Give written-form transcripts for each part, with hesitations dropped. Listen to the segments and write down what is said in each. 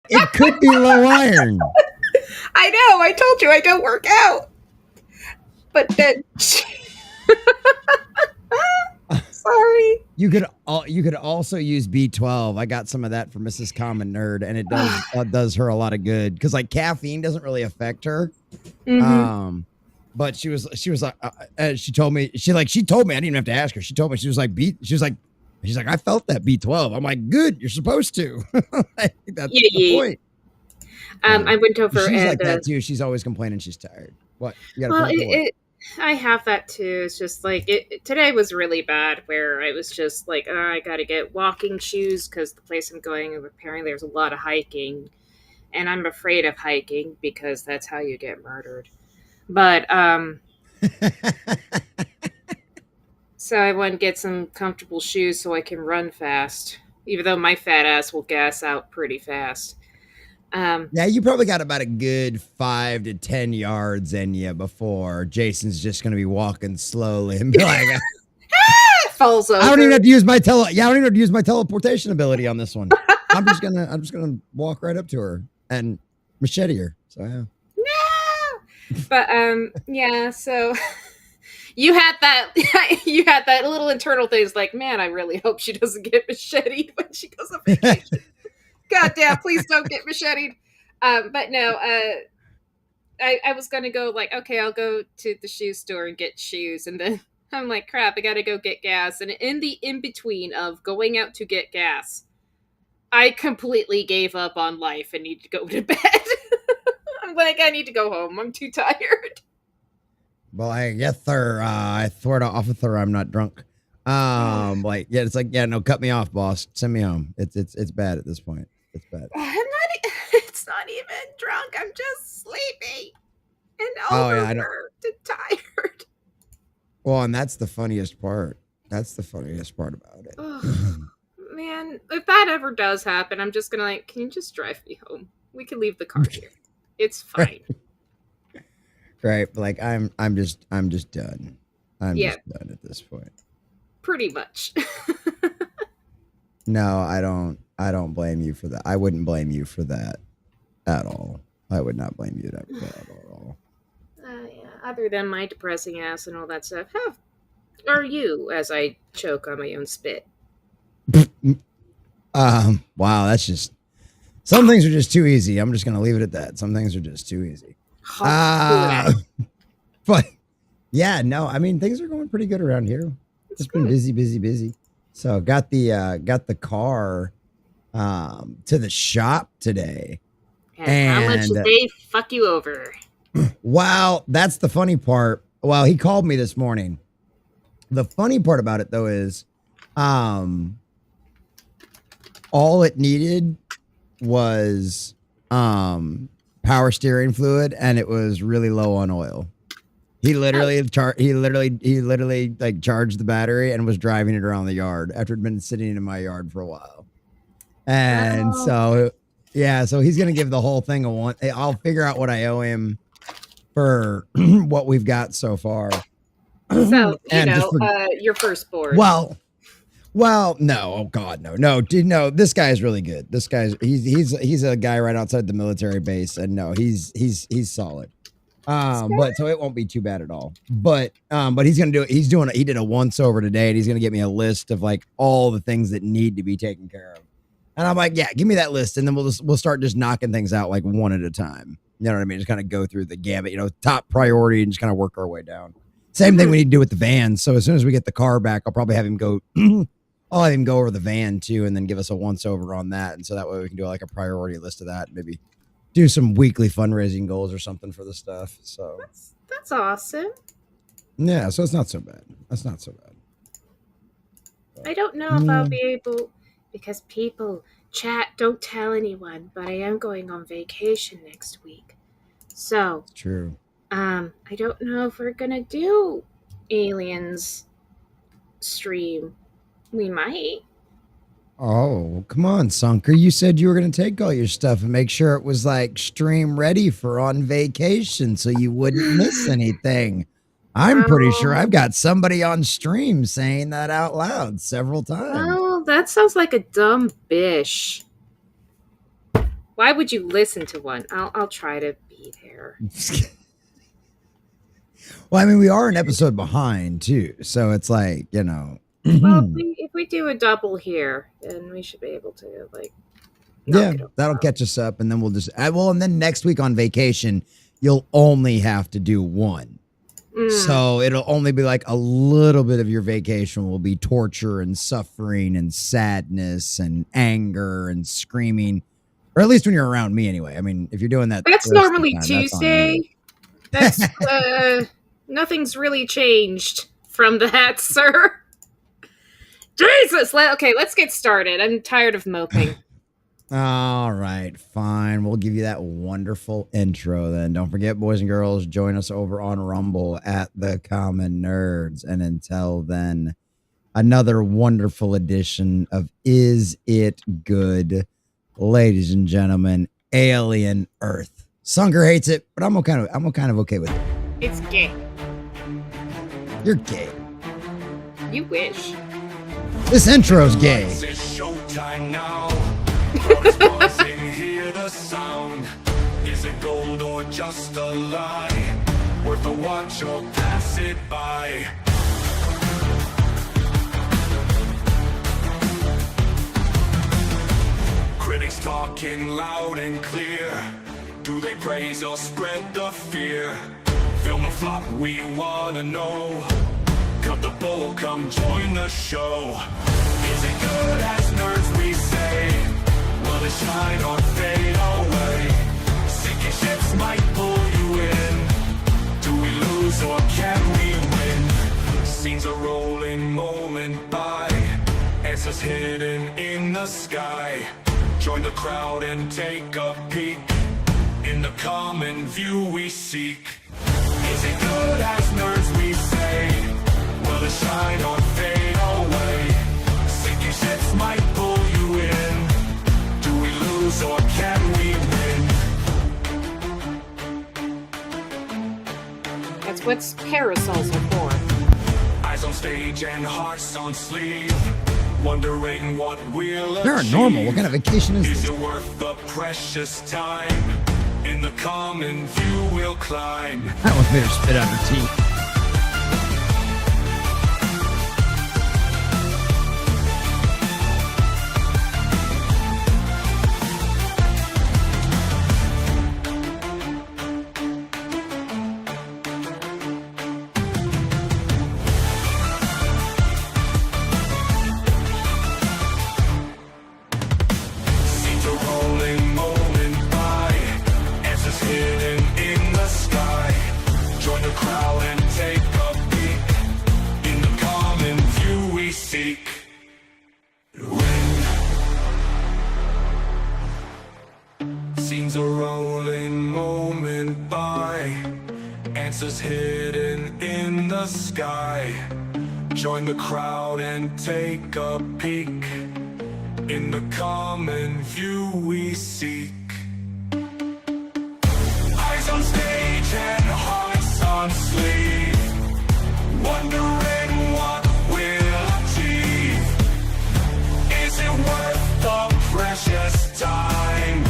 It could be low iron. I know. I told you I don't work out. But then, sorry. You could also use B12. I got some of that for Mrs. Common Nerd, and it does her a lot of good because like caffeine doesn't really affect her. Mm-hmm. But she was like, she told me I didn't even have to ask her. She told me she's like, I felt that B12. I'm like, good, you're supposed to. I think that's the point. I went over. She's like that too. She's always complaining she's tired. What? You got I have that too. It's just like today was really bad where I was just like, oh, I got to get walking shoes because the place I'm going, apparently there's a lot of hiking. And I'm afraid of hiking because that's how you get murdered. But, so I went and get some comfortable shoes so I can run fast, even though my fat ass will gas out pretty fast. Yeah, you probably got about a good 5 to 10 yards in you before Jason's just going to be walking slowly and be like, falls over. I don't even have to use my teleportation ability on this one. I'm just gonna walk right up to her and machete her. So yeah. No, but yeah. So you had that little internal thing. It's like, man, I really hope she doesn't get macheted when she goes on vacation. God damn, please don't get macheted. But no, I was gonna go like, okay, I'll go to the shoe store and get shoes, and then I'm like, crap, I gotta go get gas. And in the in-between of going out to get gas, I completely gave up on life and need to go to bed. I'm like, I need to go home. I'm too tired. Well, I guess I thought off of her. I'm not drunk. Like, yeah, it's like, yeah, no, cut me off, boss. Send me home. It's bad at this point. It's bad. It's not even drunk. I'm just sleepy and overworked and tired. Well, and that's the funniest part. That's the funniest part about it. Man, if that ever does happen, I'm just gonna like, can you just drive me home? We can leave the car here. It's fine. Right. Like I'm just done. I'm just done at this point. Pretty much. No, I don't blame you for that. I wouldn't blame you for that at all. I would not blame you for that at all. Yeah. Other than my depressing ass and all that stuff, how are you as I choke on my own spit? Wow, that's just some things are just too easy. I'm just gonna leave it at that. Some things are just too easy. But yeah, no, I mean things are going pretty good around here. It's been busy. So got the car to the shop today. And how much did they fuck you over? Wow, that's the funny part. Well, he called me this morning. The funny part about it though is all it needed was power steering fluid, and it was really low on oil. He literally like charged the battery and was driving it around the yard after it'd been sitting in my yard for a while. And so he's gonna give the whole thing a one. I'll figure out what I owe him for what we've got so far. So your firstborn. Well, no, oh God, no. This guy is really good. This guy's he's a guy right outside the military base, and no, he's solid. But so it won't be too bad at all. But he's gonna do it. He did a once over today, and he's gonna get me a list of like all the things that need to be taken care of. And I'm like, yeah, give me that list, and then we'll start just knocking things out like one at a time. You know what I mean? Just kind of go through the gamut, top priority, and just kind of work our way down. Same thing we need to do with the van. So as soon as we get the car back, I'll probably have him go. I'll have him go over the van too, and then give us a once over on that, and so that way we can do like a priority list of that, and maybe do some weekly fundraising goals or something for the stuff. So that's awesome. Yeah, so it's not so bad. That's not so bad. I don't know if I'll be able, because people chat, don't tell anyone, but I am going on vacation next week. So it's true. I don't know if we're gonna do aliens stream. We might. Oh, come on, Sunker. You said you were going to take all your stuff and make sure it was like stream ready for on vacation so you wouldn't miss anything. I'm pretty sure I've got somebody on stream saying that out loud several times. Oh, that sounds like a dumb bish. Why would you listen to one? I'll try to be there. Well, I mean, we are an episode behind too, so it's like, you know. Well, if we do a double here, then we should be able to Yeah, that'll catch us up, and then we'll just and then next week on vacation, you'll only have to do one. So it'll only be like a little bit of your vacation will be torture and suffering and sadness and anger and screaming, or at least when you're around me anyway. I mean, if you're doing that, that's normally Tuesday. That's nothing's really changed from that, sir. Jesus. Okay, let's get started. I'm tired of moping. All right, fine. We'll give you that wonderful intro then. Don't forget, boys and girls, join us over on Rumble at The Common Nerds. And until then, another wonderful edition of Is It Good? Ladies and gentlemen, Alien Earth. Sunger hates it, but I'm kind of okay with it. It's gay. You're gay. You wish. This intro's gay. It's showtime now. Crowds buzzing, hear the sound. Is it gold or just a lie? Worth a watch or pass it by? Critics talking loud and clear. Do they praise or spread the fear? Film a flop, we wanna know. Cut the bull, come join the show. Is it good as nerds we say? Will it shine or fade away? Sinking ships might pull you in. Do we lose or can we win? Scenes are rolling moment by. Answers hidden in the sky. Join the crowd and take a peek. In the common view we seek. Is it good as nerds we say? Will it shine or fade away? Sinking ships might pull you in. Do we lose or can we win? That's what parasols are for. Eyes on stage and hearts on sleeve. Wondering what we'll You're achieve. normal. What kind of vacation is Is this? it worth the precious time? In the common view we'll climb. That one made her spit out her teeth. Scenes are rolling moment by. Answers hidden in the sky. Join the crowd and take a peek. In the common view we seek. When scenes are rolling moment by. Answers hidden in the sky. Join the crowd and take a peek. In the common view we seek. Eyes on stage and hearts on sleeve. Wondering what we'll achieve. Is it worth the precious time?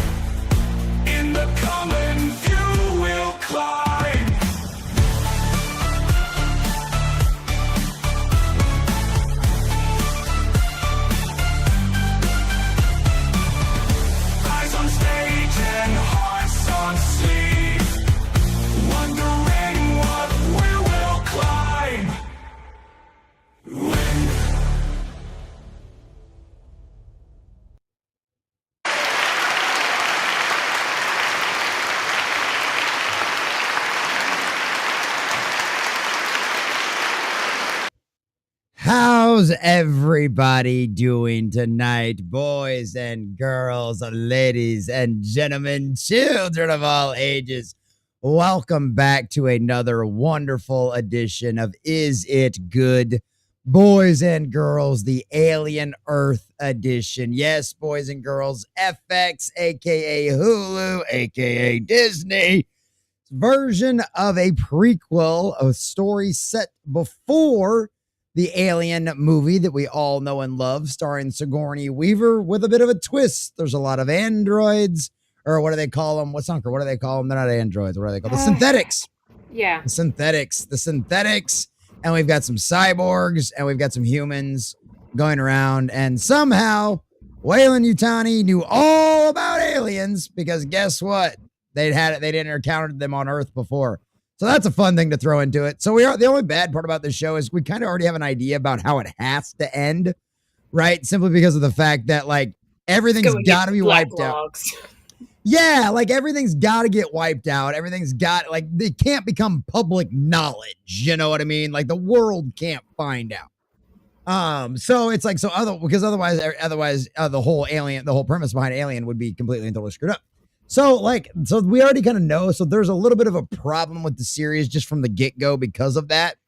In the common view we'll climb. Eyes on stage and hearts on sleeve. Wondering what we will climb. When How's everybody doing tonight, boys and girls, ladies and gentlemen, children of all ages? Welcome back to another wonderful edition of Is It Good? Boys and girls, the Alien Earth edition. Yes, boys and girls, FX, aka Hulu, aka Disney, version of a prequel, a story set before the Alien movie that we all know and love, starring Sigourney Weaver with a bit of a twist. There's a lot of androids, or what do they call them? What's Unker? What do they call them? They're not androids. What are they called? The synthetics. Yeah. The synthetics. And we've got some cyborgs and we've got some humans going around. And somehow Wayland Yutani knew all about aliens because guess what? They'd encountered them on Earth before. So that's a fun thing to throw into it. So the only bad part about this show is we kind of already have an idea about how it has to end, right? Simply because of the fact that like everything's got to be wiped out. Yeah, like everything's got to get wiped out. Everything's got like they can't become public knowledge. You know what I mean? Like the world can't find out. So it's like because otherwise the whole premise behind Alien would be completely and totally screwed up. So we already kind of know. So there's a little bit of a problem with the series just from the get-go because of that.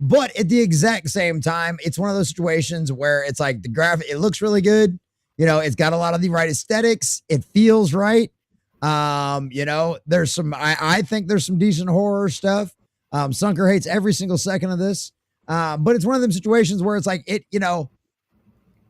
But at the exact same time, it's one of those situations where it's like the graphic, it looks really good. You know, it's got a lot of the right aesthetics. It feels right. You know, there's some, I think there's some decent horror stuff. Sunker hates every single second of this. But it's one of them situations where it's like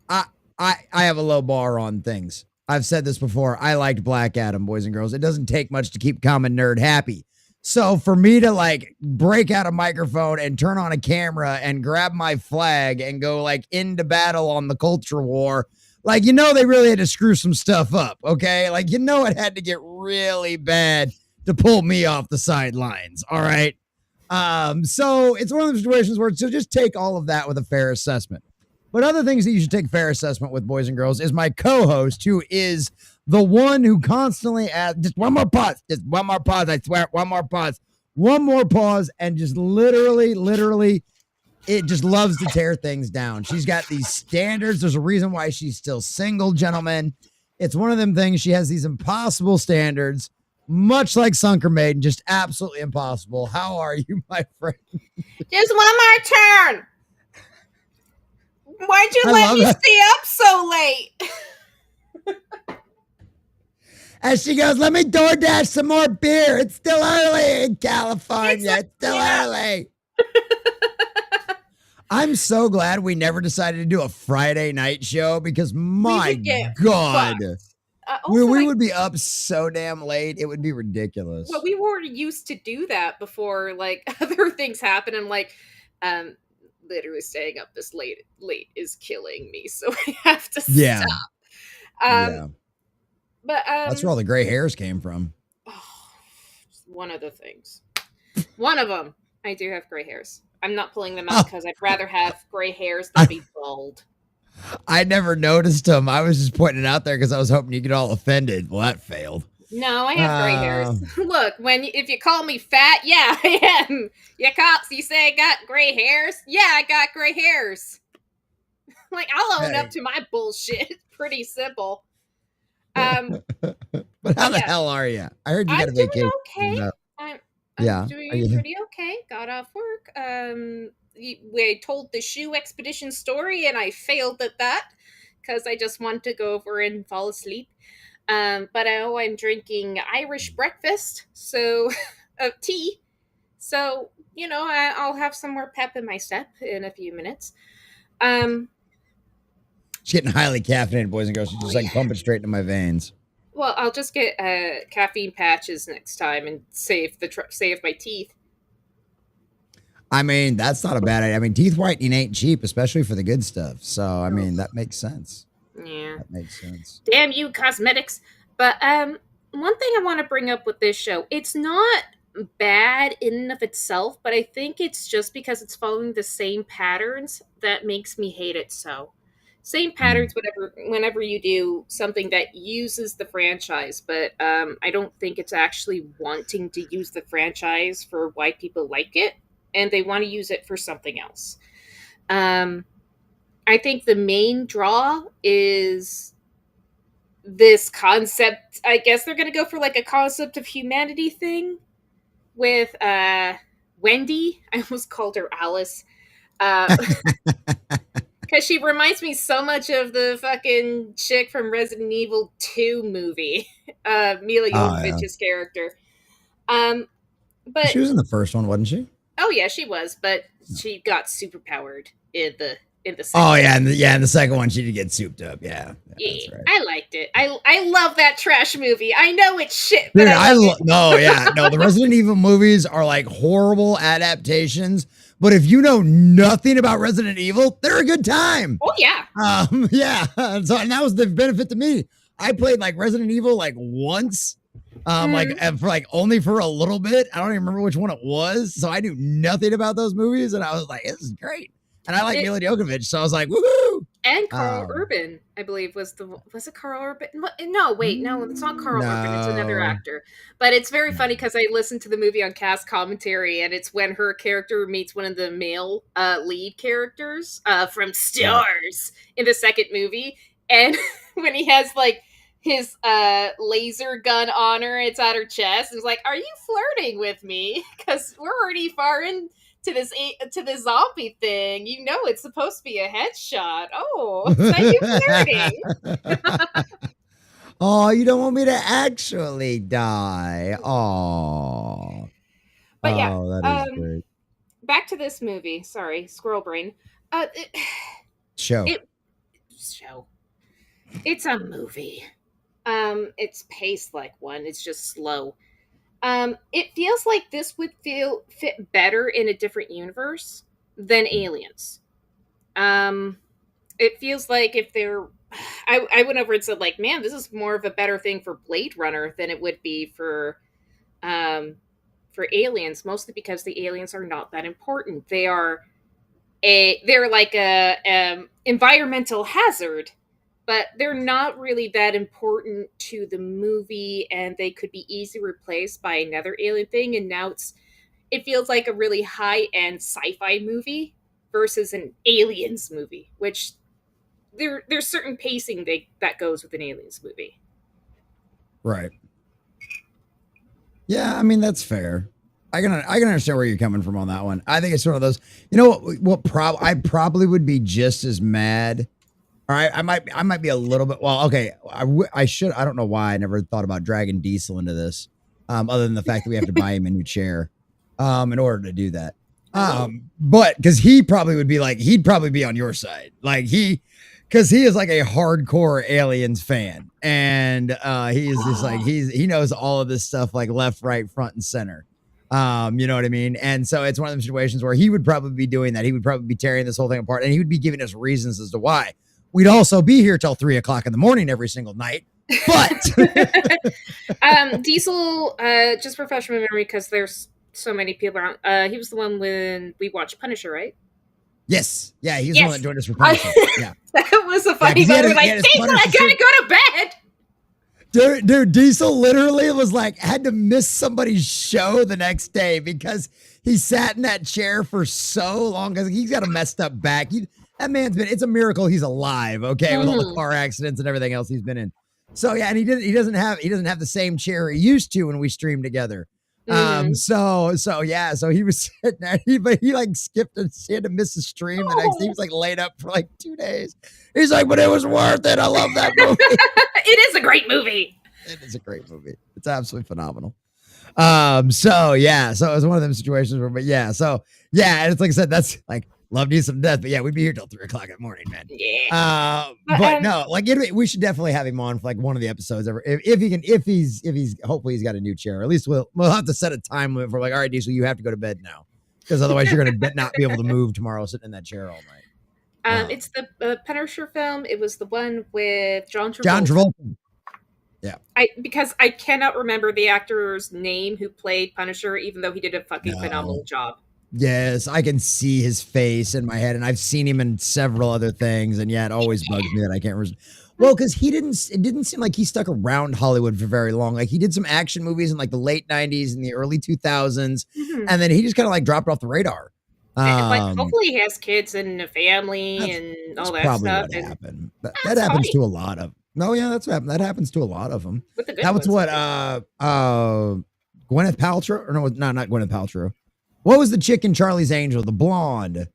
I have a low bar on things. I've said this before. I liked Black Adam, boys and girls. It doesn't take much to keep Common Nerd happy. So for me to like break out a microphone and turn on a camera and grab my flag and go like into battle on the culture war, like, you know, they really had to screw some stuff up. Okay. Like, you know, it had to get really bad to pull me off the sidelines. All right. So it's one of those situations where so just take all of that with a fair assessment. But other things that you should take fair assessment with, boys and girls, is my co-host, who is the one who constantly asks, just one more pause, I swear, one more pause, and just literally, it just loves to tear things down. She's got these standards. There's a reason why she's still single, gentlemen. It's one of them things. She has these impossible standards, much like Sunker Maiden, just absolutely impossible. How are you, my friend? Just one more turn. Why'd you let me stay up so late? As she goes, let me DoorDash some more beer. It's still early in California. It's still early. I'm so glad we never decided to do a Friday night show because my God, we would be up so damn late. It would be ridiculous. Well, we were used to do that before, like other things happen. And like, literally staying up this late is killing me, so I have to stop. But that's where all the gray hairs came from. One of the things. One of them, I do have gray hairs. I'm not pulling them out because I'd rather have gray hairs than be bald. I never noticed them. I was just pointing it out there because I was hoping you get all offended. Well, that failed. No, I have gray hairs. Look, if you call me fat, yeah, I am. You cops, you say I got gray hairs? Yeah, I got gray hairs. Like, I'll own up to my bullshit. Pretty simple. But how the hell are you? I heard you got a vacation. Okay. I'm doing pretty okay. Got off work. We told the shoe expedition story, and I failed at that because I just wanted to go over and fall asleep. But I'm drinking Irish breakfast, so of tea. So, you know, I'll have some more pep in my step in a few minutes. She's getting highly caffeinated, boys and girls. She's just like pumping straight into my veins. Well, I'll just get caffeine patches next time and save my teeth. I mean, that's not a bad idea. I mean, teeth whitening ain't cheap, especially for the good stuff. So, I mean, that makes sense. Yeah. That makes sense. Damn you, cosmetics. But one thing I want to bring up with this show, it's not bad in and of itself, but I think it's just because it's following the same patterns that makes me hate it so. Same patterns whenever you do something that uses the franchise, but I don't think it's actually wanting to use the franchise for why people like it, and they want to use it for something else. I think the main draw is this concept. I guess they're going to go for like a concept of humanity thing with Wendy. I almost called her Alice. Because she reminds me so much of the fucking chick from Resident Evil 2 movie. Mila Jovovich's character. But she was in the first one, wasn't she? Oh, yeah, she was. But she got superpowered in the in the second. Oh yeah, and the second one she did get souped up. Yeah, Yeah, that's right. I liked it. I love that trash movie. I know it's shit, but Dude, I the Resident Evil movies are like horrible adaptations, but if you know nothing about Resident Evil, they're a good time. Oh yeah. Yeah. So and that was the benefit to me. I played like Resident Evil like once, like and for like only for a little bit. I don't even remember which one it was. So I knew nothing about those movies, and I was like, this is great. And I like Mila Djokovic, so I was like, woohoo! And Carl Urban, I believe, was it Carl Urban? No, wait, no, it's not Carl Urban. It's another actor. But it's very funny because I listened to the movie on cast commentary, and it's when her character meets one of the male lead characters from Stars in the second movie, and when he has like his laser gun on her, it's at her chest. It's like, are you flirting with me? Because we're already far in. To this zombie thing, you know it's supposed to be a headshot. Oh, is that you flirting? Oh, you don't want me to actually die. Oh, but yeah, that is great. Back to this movie. Sorry, squirrel brain. Show. It's a movie. It's paced like one. It's just slow. It feels like this would fit better in a different universe than Aliens. It feels like if they're, I went over and said like, man, this is more of a better thing for Blade Runner than it would be for Aliens, mostly because the aliens are not that important. They're like a environmental hazard. But they're not really that important to the movie, and they could be easily replaced by another alien thing. And now it feels like a really high-end sci-fi movie versus an aliens movie, which there's certain pacing that goes with an aliens movie. Right. Yeah, I mean that's fair. I can understand where you're coming from on that one. I think it's one of those. You know what? I probably would be just as mad. All right, I might be a little bit. Well, okay, I should. I don't know why I never thought about dragging Diesel into this, other than the fact that we have to buy him a new chair, in order to do that. But because he'd probably be on your side, like because he is like a hardcore Aliens fan, and he is just like he knows all of this stuff like left, right, front, and center. You know what I mean? And so it's one of those situations where he would probably be doing that. He would probably be tearing this whole thing apart, and he would be giving us reasons as to why. We'd also be here till 3 o'clock in the morning every single night. But Diesel, just refresh my memory because there's so many people around. He was the one when we watched Punisher, right? Yes. Yeah, he's the one that joined us for Punisher. Yeah. That was a funny moment. Like, Diesel, I gotta go to bed. Dude, Diesel literally was like, had to miss somebody's show the next day because he sat in that chair for so long because he's got a messed up back. That man's it's a miracle he's alive, okay, with all the car accidents and everything else he's been in. So yeah, and he doesn't have the same chair he used to when we streamed together. So he was sitting there, but he like skipped and he had to miss the stream the next day. He was like laid up for like 2 days. He's like, but it was worth it. I love that movie. It is a great movie. It is a great movie. It's absolutely phenomenal. So it was one of them situations where, and it's like I said, that's like love you some death, but yeah, we'd be here till 3 o'clock in the morning, man. Yeah. But no, like we should definitely have him on for like one of the episodes ever if he's hopefully he's got a new chair. Or at least we'll have to set a time limit for like, all right, Diesel, you have to go to bed now because otherwise you're gonna not be able to move tomorrow sitting in that chair all night. It's the Punisher film. It was the one with John Travolta. John Travolta. Yeah. Because I cannot remember the actor's name who played Punisher, even though he did a fucking phenomenal job. Yes, I can see his face in my head, and I've seen him in several other things, and yeah, it always bugs me that I can't remember. Well, because it didn't seem like he stuck around Hollywood for very long. Like he did some action movies in like the late 90s and the early 2000s, and then he just kind of like dropped off the radar. Like hopefully he has kids and a family and all that probably stuff. What happened. That happens to a lot of. No, yeah, that's what happened. That happens to a lot of them. That was what Gwyneth Paltrow, or no, not Gwyneth Paltrow. What was the chick in Charlie's Angel? The blonde.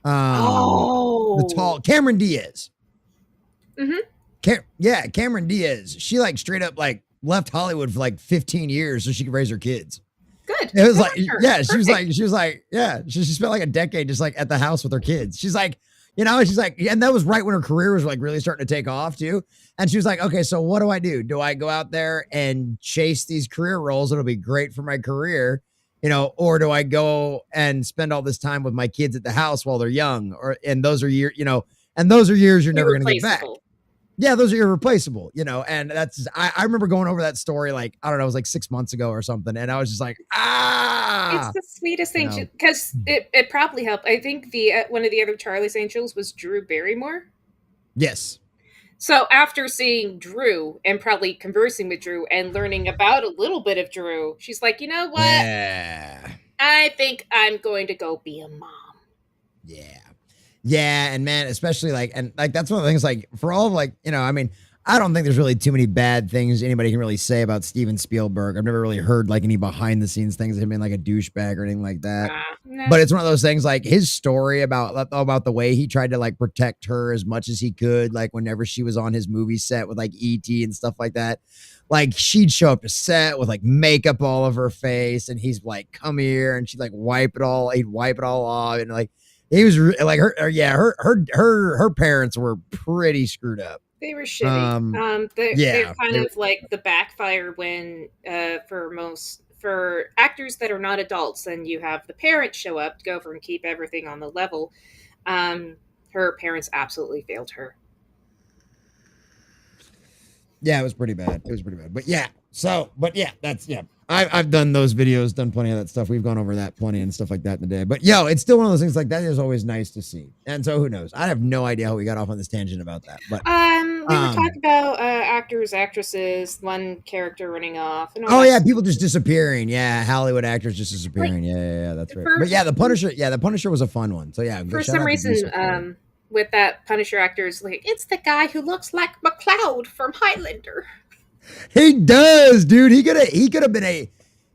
The tall Cameron Diaz. Cameron Diaz. She like straight up like left Hollywood for like 15 years so she could raise her kids. Good. It was like, yeah, she was like, she spent like a decade just like at the house with her kids. She's like, You know, she's like, and that was right when her career was like really starting to take off too. And she was like, okay, so what do I do? Do I go out there and chase these career roles? It'll be great for my career, you know, or do I go and spend all this time with my kids at the house while they're young? And those are years, you know, and those are years you're never going to get back. Yeah, those are irreplaceable, you know, and I remember going over that story, like, I don't know, it was like 6 months ago or something. And I was just like, It's the sweetest thing because it probably helped. I think one of the other Charlie's Angels was Drew Barrymore. Yes. So after seeing Drew and probably conversing with Drew and learning about a little bit of Drew, she's like, you know what? Yeah. I think I'm going to go be a mom. Yeah. Yeah. And man, especially that's one of the things, like, for all of, like, you know, I mean, I don't think there's really too many bad things anybody can really say about Steven Spielberg. I've never really heard like any behind the scenes things of him being like a douchebag or anything like that. No. But it's one of those things, like his story about the way he tried to like protect her as much as he could, like whenever she was on his movie set with like E.T. and stuff like that. Like she'd show up to set with like makeup all over her face, and he's like, "Come here," and she'd like wipe it all off, and like he was like her parents were pretty screwed up. They were shitty. They're kind of like the backfire when for actors that are not adults, and you have the parents show up to go over and keep everything on the level. Her parents absolutely failed her. Yeah, it was pretty bad. But yeah, I've done those videos, done plenty of that stuff. We've gone over that plenty and stuff like that in the day. But yo, it's still one of those things like that is always nice to see. And so who knows? I have no idea how we got off on this tangent about that. But we were talking about actors, actresses, one character running off. And people just disappearing. Yeah, Hollywood actors just disappearing. Yeah, that's right. But yeah, the Punisher was a fun one. So yeah, for some reason, with that Punisher actors, like it's the guy who looks like McCloud from Highlander. He does, dude. He could have been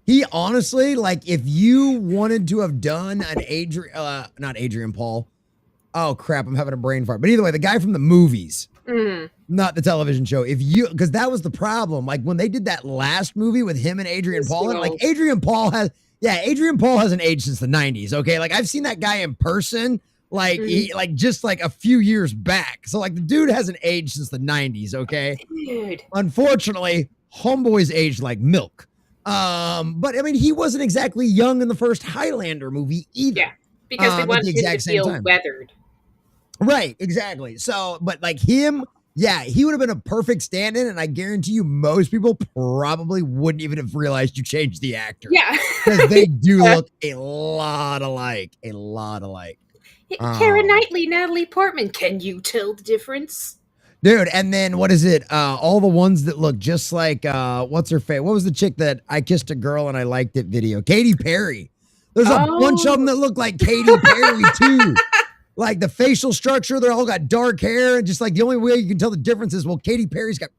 he honestly, like, if you wanted to have done an not Adrian Paul. Oh crap, I'm having a brain fart. But either way, the guy from the movies, not the television show. Because that was the problem. Like when they did that last movie with him and Adrian Paul, and like Adrian Paul hasn't aged since the 90s. Okay, like I've seen that guy in person. Like just like a few years back. So like the dude hasn't aged since the 90s, okay? Dude. Unfortunately, homeboy's aged like milk. But I mean, he wasn't exactly young in the first Highlander movie either. Yeah, because they wanted him to feel weathered. Right, exactly. So, but like him, yeah, he would have been a perfect stand-in, and I guarantee you most people probably wouldn't even have realized you changed the actor. Yeah. Because they do look a lot alike. Keira Knightley, Natalie Portman. Can you tell the difference? Dude, and then what is it? All the ones that look just like, what's her face? What was the chick that I kissed a girl and I liked it video? Katy Perry. There's a bunch of them that look like Katy Perry too. Like the facial structure, they all got dark hair, and just like the only way you can tell the difference is, well, Katy Perry's got,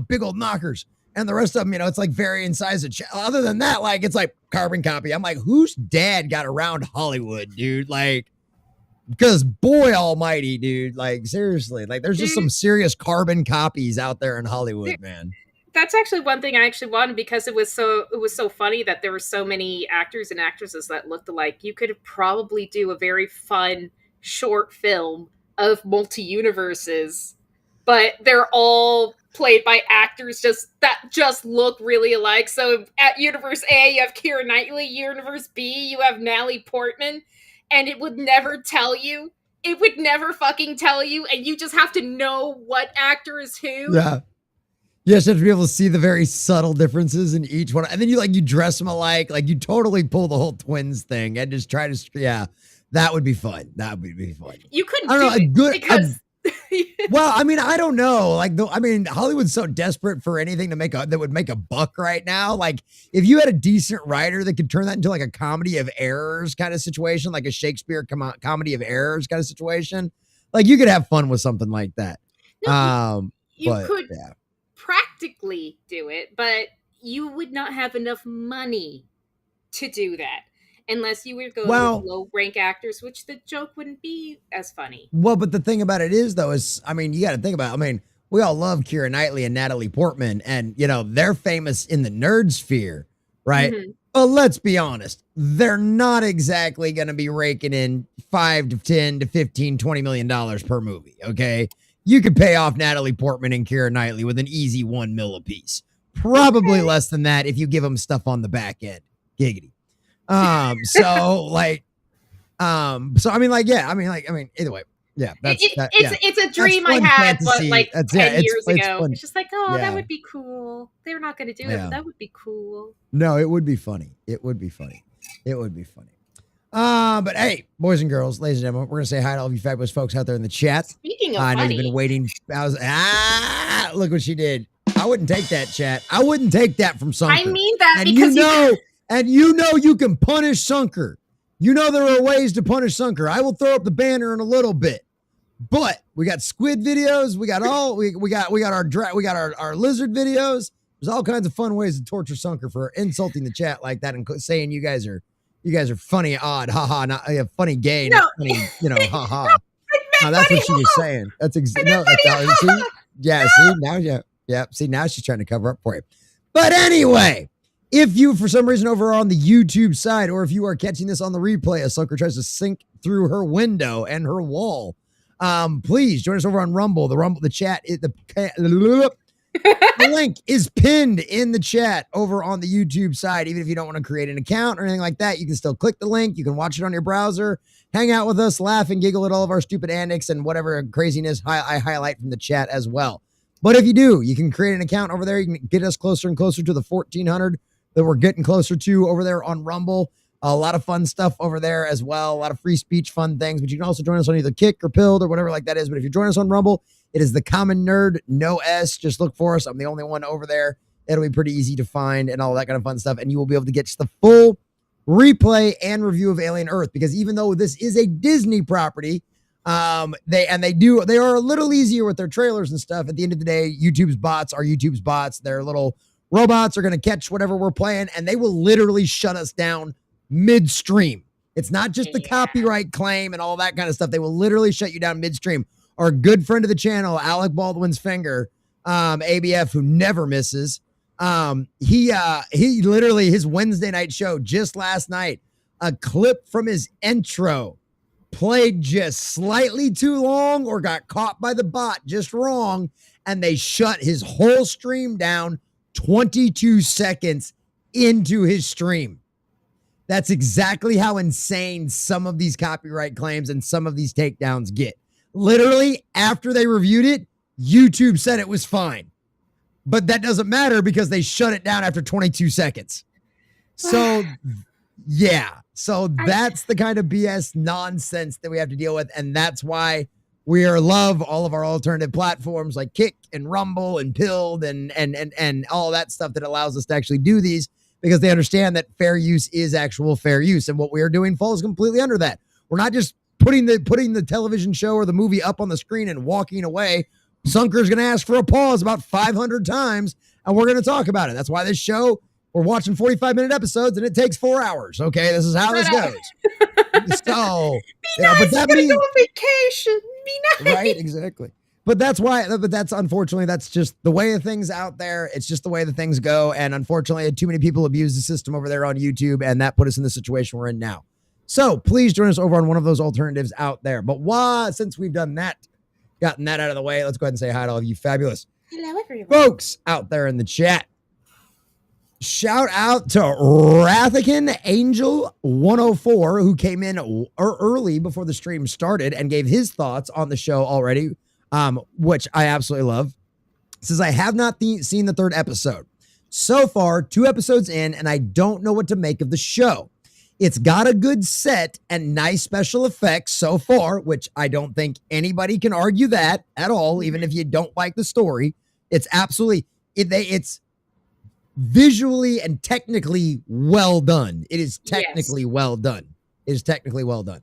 big old knockers. And the rest of them, it's like varying size of other than that, like it's like carbon copy. I'm like, whose dad got around Hollywood, dude? Like, because boy almighty, dude, like seriously, like there's just some serious carbon copies out there in Hollywood, man. That's actually one thing I actually wanted, because it was so funny that there were so many actors and actresses that looked alike. You could probably do a very fun short film of multi-universes, but they're all played by actors that just look really alike. So at Universe A, you have Keira Knightley. Universe B, you have Natalie Portman. And it would never tell you. It would never fucking tell you. And you just have to know what actor is who. Yeah. You just have to be able to see the very subtle differences in each one. And then you dress them alike. Like you totally pull the whole twins thing and just try to, that would be fun. That would be fun. You couldn't do it because... Well, I mean, I don't know. Like, Hollywood's so desperate for anything that would make a buck right now. Like, if you had a decent writer that could turn that into like a comedy of errors kind of situation, like a Shakespeare comedy of errors kind of situation, like you could have fun with something like that. No, you could practically do it, but you would not have enough money to do that. Unless you would go with low-rank actors, which the joke wouldn't be as funny. Well, but the thing about it is, though, you got to think about it. We all love Keira Knightley and Natalie Portman, and, they're famous in the nerd sphere, right? Mm-hmm. But let's be honest, they're not exactly going to be raking in $5 to $10 to $15, $20 million per movie. Okay. You could pay off Natalie Portman and Keira Knightley with an easy $1 million apiece. Probably less than that if you give them stuff on the back end. Giggity. So I mean, either way. Yeah, it's a dream I had, but like 10 years ago. It's just like, that would be cool. They're not going to do it, but that would be cool. No, it would be funny. It would be funny. But hey, boys and girls, ladies and gentlemen, we're gonna say hi to all of you fabulous folks out there in the chat. Speaking of I know funny, you've been waiting. Look what she did. I wouldn't take that, chat. I wouldn't take that from Sunker. I mean that and because you know you can punish Sunker. You know there are ways to punish Sunker. I will throw up the banner in a little bit. But we got squid videos. We got our lizard videos. There's all kinds of fun ways to torture Sunker for insulting the chat like that and saying you guys are funny, odd, haha, not funny, gay, not funny, haha. No, that's what she was saying. That's exactly see. Yeah, see now, see now she's trying to cover up for you. But anyway, if you for some reason over on the YouTube side, or if you are catching this on the replay, as Sunker tries to sink through her window and her wall. Please join us over on Rumble. The chat, the link is pinned in the chat over on the YouTube side. Even if you don't want to create an account or anything like that, you can still click the link. You can watch it on your browser, hang out with us, laugh and giggle at all of our stupid antics and whatever craziness I highlight from the chat as well. But if you do, you can create an account over there. You can get us closer and closer to the 1,400 that we're getting closer to over there on Rumble. A lot of fun stuff over there as well. A lot of free speech, fun things. But you can also join us on either Kick or Pilled or whatever like that is. But if you join us on Rumble, it is the Common Nerd, no S. Just look for us. I'm the only one over there. It'll be pretty easy to find and all that kind of fun stuff. And you will be able to get the full replay and review of Alien Earth. Because even though this is a Disney property, they are a little easier with their trailers and stuff. At the end of the day, YouTube's bots are YouTube's bots. Their little robots are going to catch whatever we're playing, and they will literally shut us down midstream. It's not just the copyright claim and all that kind of stuff. They will literally shut you down midstream. Our good friend of the channel, Alec Baldwin's finger, ABF, who never misses. He literally, his Wednesday night show just last night, a clip from his intro played just slightly too long or got caught by the bot just wrong, and they shut his whole stream down 22 seconds into his stream. That's exactly how insane some of these copyright claims and some of these takedowns get. Literally, after they reviewed it, YouTube said it was fine. But that doesn't matter because they shut it down after 22 seconds. So, yeah. So that's the kind of BS nonsense that we have to deal with. And that's why we love all of our alternative platforms like Kick and Rumble and Pilled and all that stuff that allows us to actually do these, because they understand that fair use is actual fair use. And what we are doing falls completely under that. We're not just putting the television show or the movie up on the screen and walking away. Sunker's going to ask for a pause about 500 times, and we're going to talk about it. That's why this show, we're watching 45-minute episodes, and it takes 4 hours. Okay, this is how this goes. So, be nice. But that means go on vacation. Be nice. Right, exactly. But that's why. But that's unfortunately, that's just the way of things out there. It's just the way the things go, and unfortunately, too many people abuse the system over there on YouTube, and that put us in the situation we're in now. So please join us over on one of those alternatives out there. But since we've done that, gotten that out of the way, let's go ahead and say hi to all of you fabulous folks out there in the chat. Shout out to Rathican Angel 104, who came in early before the stream started and gave his thoughts on the show already, which I absolutely love. Says, I have not seen the third episode. So far, 2 episodes in, and I don't know what to make of the show. It's got a good set and nice special effects so far, which I don't think anybody can argue that at all, even if you don't like the story. It's absolutely, it's visually and technically well done. It is technically well done. It is technically well done.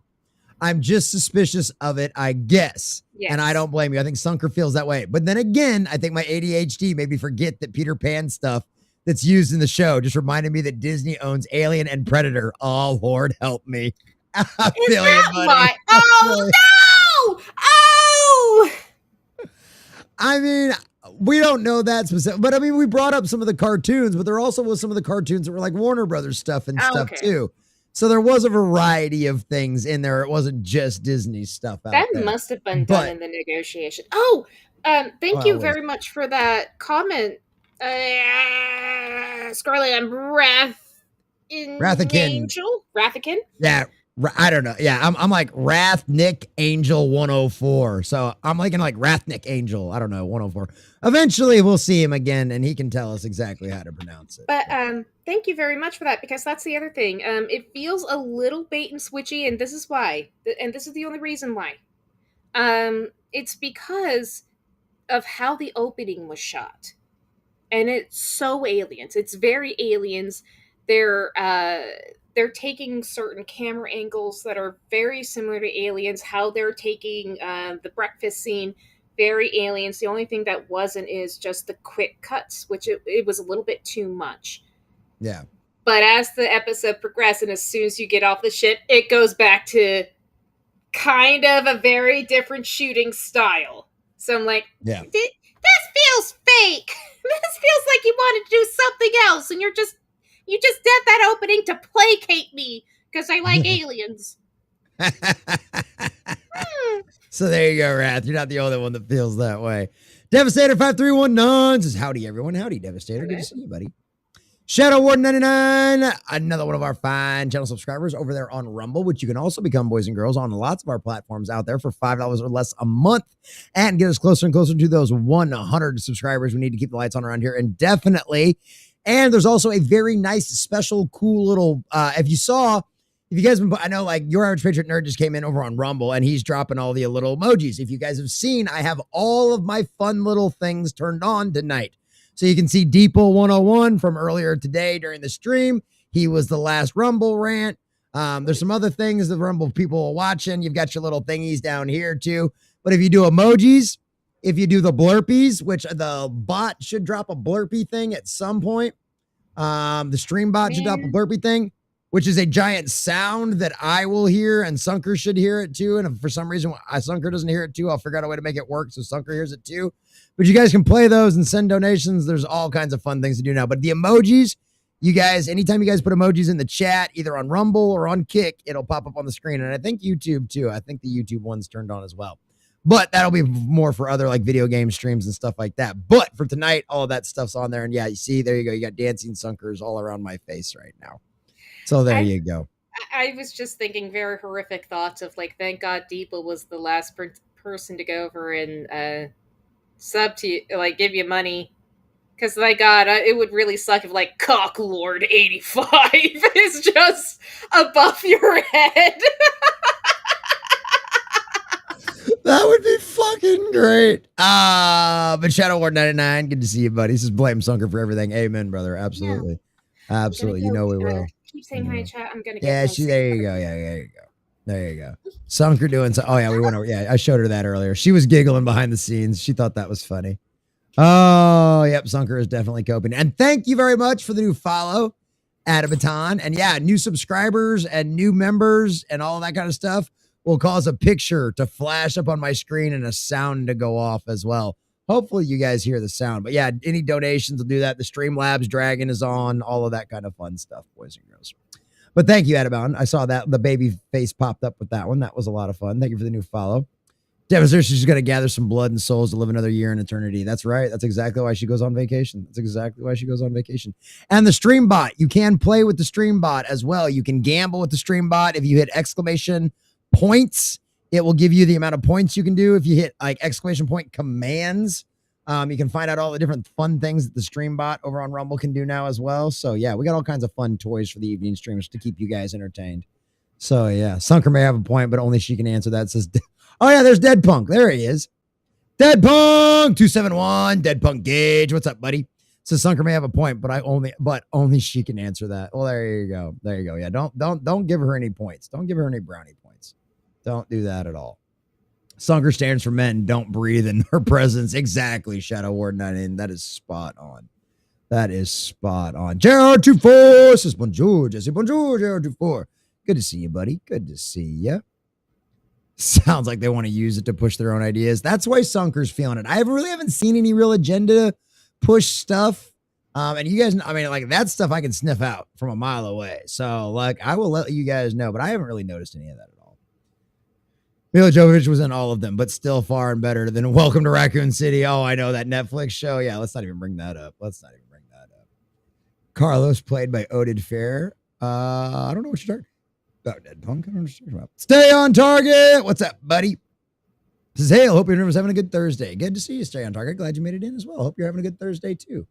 I'm just suspicious of it, I guess. Yes. And I don't blame you. I think Sunker feels that way. But then again, I think my ADHD made me forget that Peter Pan stuff that's used in the show just reminded me that Disney owns Alien and Predator. Oh, Lord, help me. I feel you, buddy. Oh, no! Oh! I mean, We don't know that specific, but I mean, we brought up some of the cartoons, but there also was some of the cartoons that were like Warner Brothers stuff and stuff Okay. too. So there was a variety of things in there. It wasn't just Disney stuff out That there. must have been But- done in the negotiation. Oh, thank Well, you it was- very much for that comment. Scarlet, I'm Rathikin. Angel? Rathikin? Yeah, I don't know. Yeah, I'm like Wrath Nick Angel 104. So I'm like Wrath Nick Angel. I don't know, 104. Eventually we'll see him again and he can tell us exactly how to pronounce it. But thank you very much for that, because that's the other thing. It feels a little bait and switchy, and this is why. And this is the only reason why. It's because of how the opening was shot. And it's so aliens. It's very aliens. They're taking certain camera angles that are very similar to aliens. How they're taking the breakfast scene, very aliens. The only thing that wasn't is just the quick cuts, which it was a little bit too much. Yeah. But as the episode progressed, and as soon as you get off the ship, it goes back to kind of a very different shooting style. So I'm like, Yeah. this feels fake. This feels like you wanted to do something else, and you just did that opening to placate me because I like aliens. So there you go, Wrath. You're not the only one that feels that way. Devastator 5319 says, howdy, everyone. Howdy, Devastator. Good to see you, buddy. Shadow Warden 99, another one of our fine channel subscribers over there on Rumble, which you can also become, boys and girls, on lots of our platforms out there for $5 or less a month and get us closer and closer to those 100 subscribers. We need to keep the lights on around here indefinitely. And there's also a very nice, special, cool little, if you guys, I know like Your Average Patriot Nerd just came in over on Rumble and he's dropping all the little emojis. If you guys have seen, I have all of my fun little things turned on tonight. So you can see Deeple 101 from earlier today during the stream. He was the last Rumble rant. There's some other things the Rumble people are watching. You've got your little thingies down here too. But if you do emojis, if you do the blurpies, which the bot should drop a blurpy thing at some point. The stream bot should drop a blurpy thing, which is a giant sound that I will hear and Sunker should hear it too. And if for some reason Sunker doesn't hear it too, I'll figure out a way to make it work so Sunker hears it too. But you guys can play those and send donations. There's all kinds of fun things to do now. But the emojis, you guys, anytime you guys put emojis in the chat, either on Rumble or on Kick, it'll pop up on the screen. And I think YouTube too. I think the YouTube one's turned on as well. But that'll be more for other like video game streams and stuff like that. But for tonight, all of that stuff's on there. And yeah, you see, there you go. You got dancing Sunkers all around my face right now. So there you go. I was just thinking very horrific thoughts of like, thank God Deepa was the last person to go over and sub to you, like give you money. Because my God, it would really suck if like Cocklord 85 is just above your head. That would be fucking great. But Shadow Ward 99, good to see you, buddy. This is blame Sunker for everything. Amen, brother. Absolutely. Yeah. Absolutely. You know we will. Keep saying hi, chat. I'm gonna get there you go. Yeah, there you go. There you go. Sunker doing so. Oh yeah, we went over. Yeah, I showed her that earlier. She was giggling behind the scenes. She thought that was funny. Oh, yep. Sunker is definitely coping. And thank you very much for the new follow, Adabaton. And yeah, new subscribers and new members and all that kind of stuff will cause a picture to flash up on my screen and a sound to go off as well. Hopefully you guys hear the sound. But yeah, any donations will do that. The Streamlabs Dragon is on, all of that kind of fun stuff, boys and girls. But thank you, Adabound. I saw that the baby face popped up with that one. That was a lot of fun. Thank you for the new follow. Devastator, she's going to gather some blood and souls to live another year in eternity. That's right. That's exactly why she goes on vacation. That's exactly why she goes on vacation. And the stream bot, you can play with the stream bot as well. You can gamble with the stream bot. If you hit exclamation points, it will give you the amount of points you can do. If you hit like exclamation point commands, you can find out all the different fun things that the stream bot over on Rumble can do now as well. So yeah, we got all kinds of fun toys for the evening streamers to keep you guys entertained. So yeah, Sunker may have a point, but only she can answer that. It says, oh yeah, there's Dead Punk. There he is. Dead Punk 271. Dead Punk Gage. What's up, buddy? So Sunker may have a point, but only she can answer that. Well, there you go. There you go. Yeah, don't give her any points. Don't give her any brownie points. Don't do that at all. Sunker stands for men don't breathe in her presence. Exactly, Shadow Ward 99. That is spot on. That is spot on. JR24 says bonjour, Jesse. Bonjour, JR24. Good to see you, buddy. Good to see you. Sounds like they want to use it to push their own ideas. That's why Sunker's feeling it. I really haven't seen any real agenda push stuff. And you guys, I mean, like that stuff I can sniff out from a mile away. So like, I will let you guys know, but I haven't really noticed any of that at all. Mila Jovovich was in all of them, but still far and better than Welcome to Raccoon City. Oh, I know that Netflix show. Yeah, let's not even bring that up. Carlos played by Oded Fair. I don't know what you're talking about. Dead Punk. I don't know what you're talking about. Stay on target. What's up, buddy? Says, hey, I hope everyone's having a good Thursday. Good to see you, Stay on Target. Glad you made it in as well. Hope you're having a good Thursday too.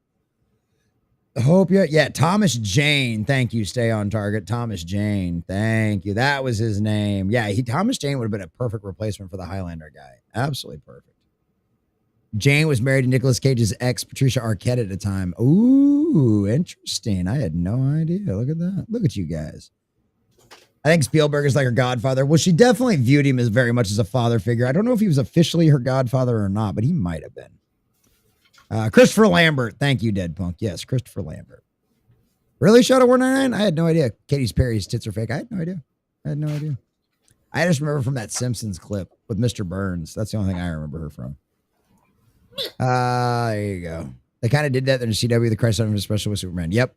Thomas Jane. Thank you, Stay on Target. Thomas Jane. Thank you. That was his name. Yeah, Thomas Jane would have been a perfect replacement for the Highlander guy. Absolutely perfect. Jane was married to Nicolas Cage's ex, Patricia Arquette, at the time. Ooh, interesting. I had no idea. Look at that. Look at you guys. I think Spielberg is like her godfather. Well, she definitely viewed him as very much as a father figure. I don't know if he was officially her godfather or not, but he might have been. Christopher Lambert. Thank you, Dead Punk. Yes, Christopher Lambert. Really, Shadow 199? I had no idea. Katy Perry's tits are fake. I had no idea. I just remember from that Simpsons clip with Mr. Burns. That's the only thing I remember her from. There you go. They kind of did that in CW, the Christ Son, especially with Superman. Yep.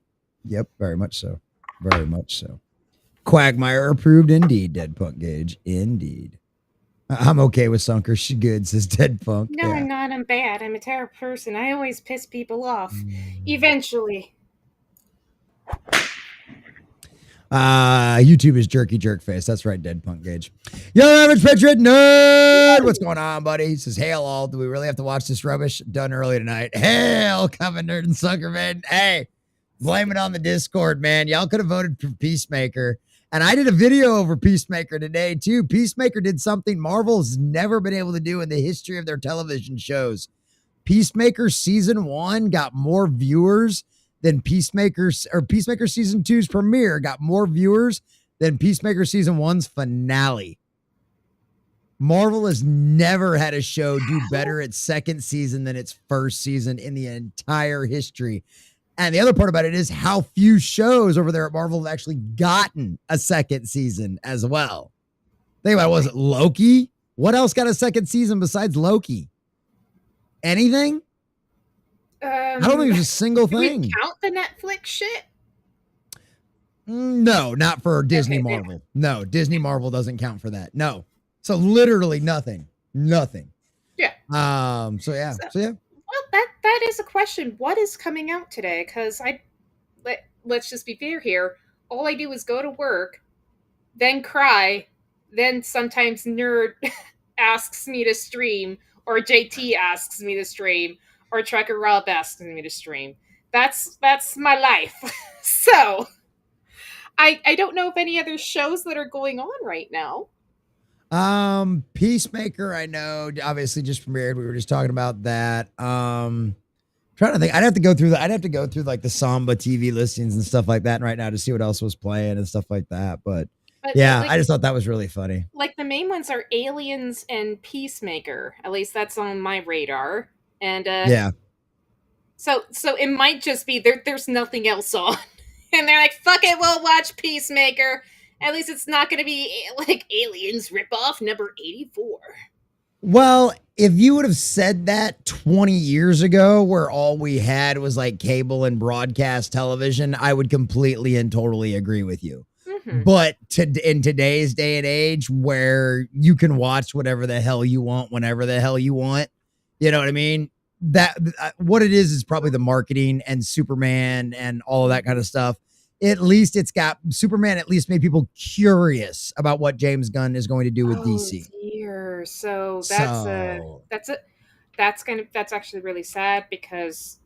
Very much so. Quagmire approved indeed, Dead Punk Gage. Indeed. I'm okay with Sunker. She's good, says Dead Punk. No, yeah. I'm not. I'm bad. I'm a terrible person. I always piss people off. Eventually. YouTube is jerky jerk face. That's right, Dead Punk Gage. Yo, average patriot nerd. What's going on, buddy? He says, hail all. Do we really have to watch this rubbish? Done early tonight. Hail, Common Nerd and Sunker, man. Hey, blame it on the Discord, man. Y'all could have voted for Peacemaker. And I did a video over Peacemaker today, too. Peacemaker did something Marvel's never been able to do in the history of their television shows. Peacemaker Season 1 got more viewers than Peacemaker Season 2's premiere got more viewers than Peacemaker Season 1's finale. Marvel has never had a show do better its second season than its first season in the entire history. And the other part about it is how few shows over there at Marvel have actually gotten a second season as well. Think about it. Was it Loki? What else got a second season besides Loki? Anything? I don't think there's a single thing. Do we count the Netflix shit? No, not for Disney Marvel. No, Disney Marvel doesn't count for that. No. So literally nothing. Yeah. So yeah. Well, that is a question. What is coming out today? Because let's just be fair here. All I do is go to work, then cry, then sometimes Nerd asks me to stream, or JT asks me to stream, or Trucker Rob asks me to stream. That's my life. So I don't know of any other shows that are going on right now. Peacemaker, I know, obviously just premiered. We were just talking about that. Trying to think. I'd have to go through like the Samba TV listings and stuff like that right now to see what else was playing and stuff like that. But yeah, like, I just thought that was really funny. Like the main ones are Aliens and Peacemaker. At least that's on my radar. And yeah. So it might just be there's nothing else on. And they're like, fuck it, we'll watch Peacemaker. At least it's not going to be like Aliens ripoff number 84. Well, if you would have said that 20 years ago, where all we had was like cable and broadcast television, I would completely and totally agree with you. Mm-hmm. But in today's day and age, where you can watch whatever the hell you want, whenever the hell you want, you know what I mean? That what it is probably the marketing and Superman and all of that kind of stuff. At least it's got Superman. At least made people curious about what James Gunn is going to do with DC. Dear. So that's actually really sad, because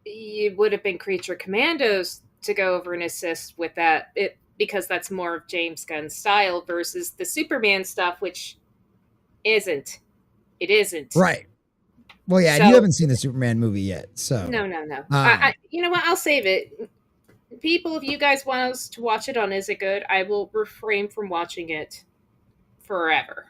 it would have been Creature Commandos to go over and assist with that. Because that's more of James Gunn's style versus the Superman stuff, which isn't. It isn't. Right. Well, yeah, so, you haven't seen the Superman movie yet, so no. You know what? I'll save it. People, if you guys want us to watch it on Is It Good, I will refrain from watching it forever.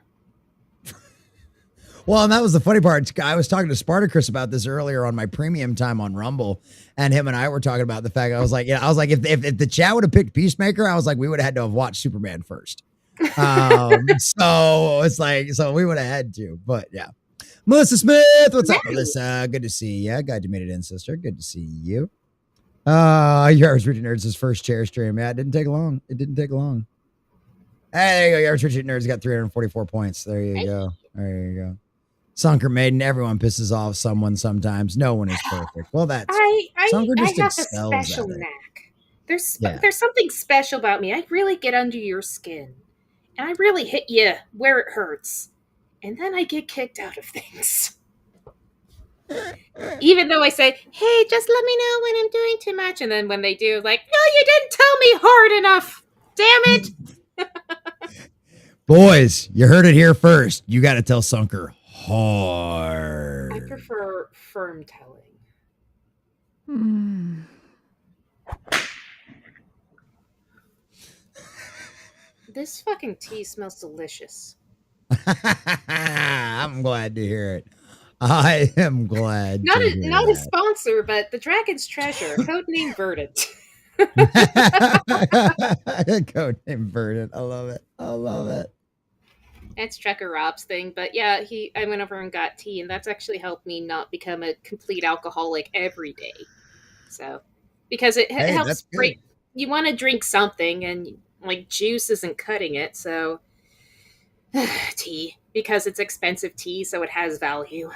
Well, and that was the funny part. I was talking to Spartacus about this earlier on my premium time on Rumble, and him and I were talking about the fact. I was like, if the chat would have picked Peacemaker, I was like, we would have had to have watched Superman first. So it's like, so we would have had to, but yeah. Melissa Smith, what's up, Melissa? Good to see you. Glad you made it in, sister. Good to see you. Your Average Rigid Nerds' first chair stream. Yeah, it didn't take long. It didn't take long. Hey, there you go. Your Average Rigid Nerds got 344 points. There you go. There you go. Sunker Maiden, everyone pisses off someone sometimes. No one is perfect. Well, that's Sunker just I have a excels special at it. knack. There's something special about me. I really get under your skin. And I really hit you where it hurts. And then I get kicked out of things. Even though I say, hey, just let me know when I'm doing too much. And then when they do, like, no, you didn't tell me hard enough. Damn it. Boys, you heard it here first. You got to tell Sunker hard. I prefer firm telling. This fucking tea smells delicious. I'm glad to hear it. I am glad. Not to a sponsor, but the Dragon's Treasure, codename Verdant. Codename Verdant. I love it. I love it. That's Trekker Rob's thing, but yeah, I went over and got tea, and that's actually helped me not become a complete alcoholic every day. So, because it helps break. You want to drink something, and like juice isn't cutting it, so tea, because it's expensive tea, so it has value.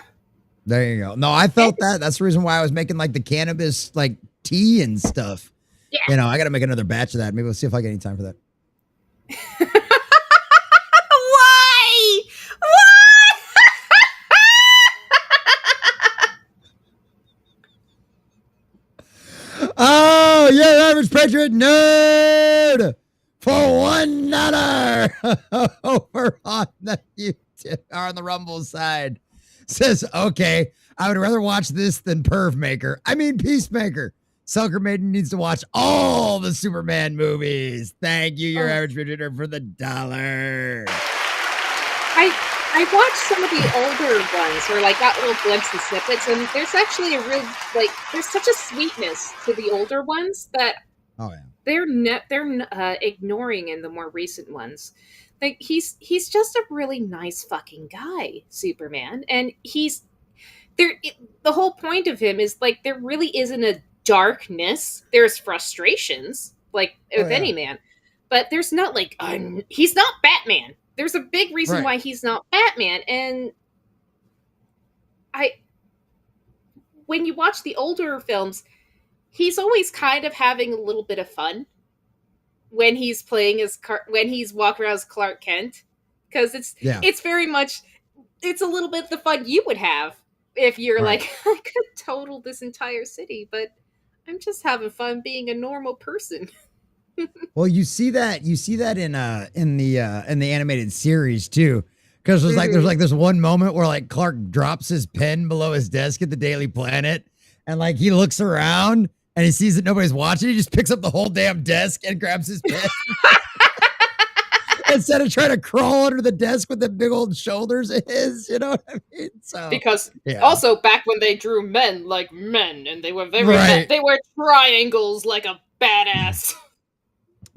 There you go. No, I felt that. That's the reason why I was making like the cannabis like tea and stuff. Yeah. You know, I got to make another batch of that. Maybe we'll see if I get any time for that. Why? Oh, your average patriot nerd for $1 over on the YouTube or on the Rumble side says, okay, I would rather watch this than Peacemaker. Sunker Maiden needs to watch all the Superman movies. Thank you, your average patriot nerd, for the $1. I watched some of the older ones, or like got little glimpses and snippets, and there's actually a real there's such a sweetness to the older ones that they're ignoring in the more recent ones. Like he's just a really nice fucking guy, Superman, and the whole point of him is like there really isn't a darkness. There's frustrations with any man, but there's not like he's not Batman. There's a big reason why he's not Batman. And when you watch the older films, he's always kind of having a little bit of fun when he's playing when he's walking around as Clark Kent. Because it's very much, it's a little bit the fun you would have if you're like, I could total this entire city, but I'm just having fun being a normal person. Well, you see that in the animated series too, because there's this one moment where like Clark drops his pen below his desk at the Daily Planet, and like he looks around and he sees that nobody's watching. He just picks up the whole damn desk and grabs his pen instead of trying to crawl under the desk with the big old shoulders of his. You know what I mean? So because also back when they drew men like men, and they were they were triangles like a badass.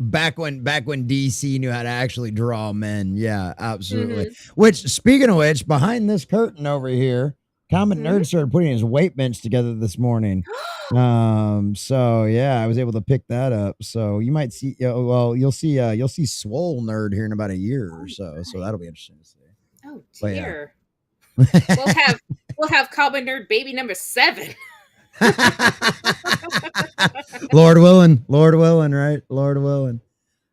Back when DC knew how to actually draw men. Yeah, absolutely. Which, speaking of which, behind this curtain over here, Common Nerd started putting his weight bench together this morning. So yeah, I was able to pick that up. So you might see, you'll see Swole Nerd here in about a year or so. So that'll be interesting to see. Oh dear. Yeah. we'll have Common Nerd baby number 7. Lord willing, right? Lord willing.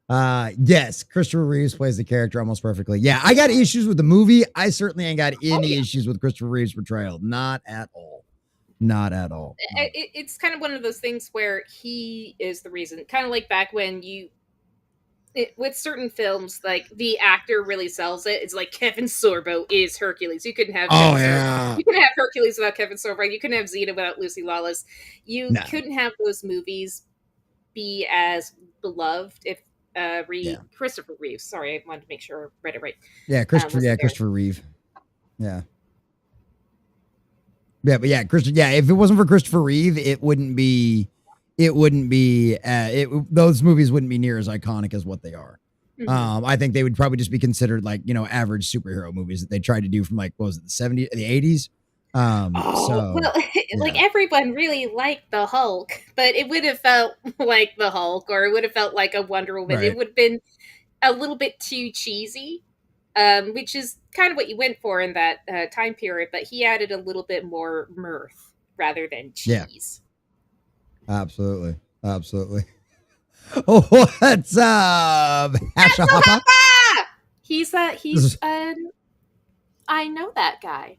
Yes, Christopher Reeves plays the character almost perfectly. Yeah, I got issues with the movie. I certainly ain't got any issues with Christopher Reeves' portrayal. Not at all. Not at all. It's kind of one of those things where he is the reason, kind of like back when with certain films, like the actor really sells it. It's like Kevin Sorbo is Hercules. You couldn't have you couldn't have Hercules without Kevin Sorbo. You couldn't have Xena without Lucy Lawless. You couldn't have those movies be as beloved if Christopher Reeves. Sorry, I wanted to make sure I read it right. Yeah, Christopher Reeve. Yeah. Yeah, but if it wasn't for Christopher Reeve, it wouldn't be those movies wouldn't be near as iconic as what they are. I think they would probably just be considered like, you know, average superhero movies that they tried to do from like, what was it, the 70s, the 80s? Like everyone really liked the Hulk, but it would have felt like the Hulk, or it would have felt like a Wonder Woman. Right. It would have been a little bit too cheesy, which is kind of what you went for in that time period, but he added a little bit more mirth rather than cheese. Yeah. Absolutely. Oh, what's up? Hasha-hoppa? He's I know that guy.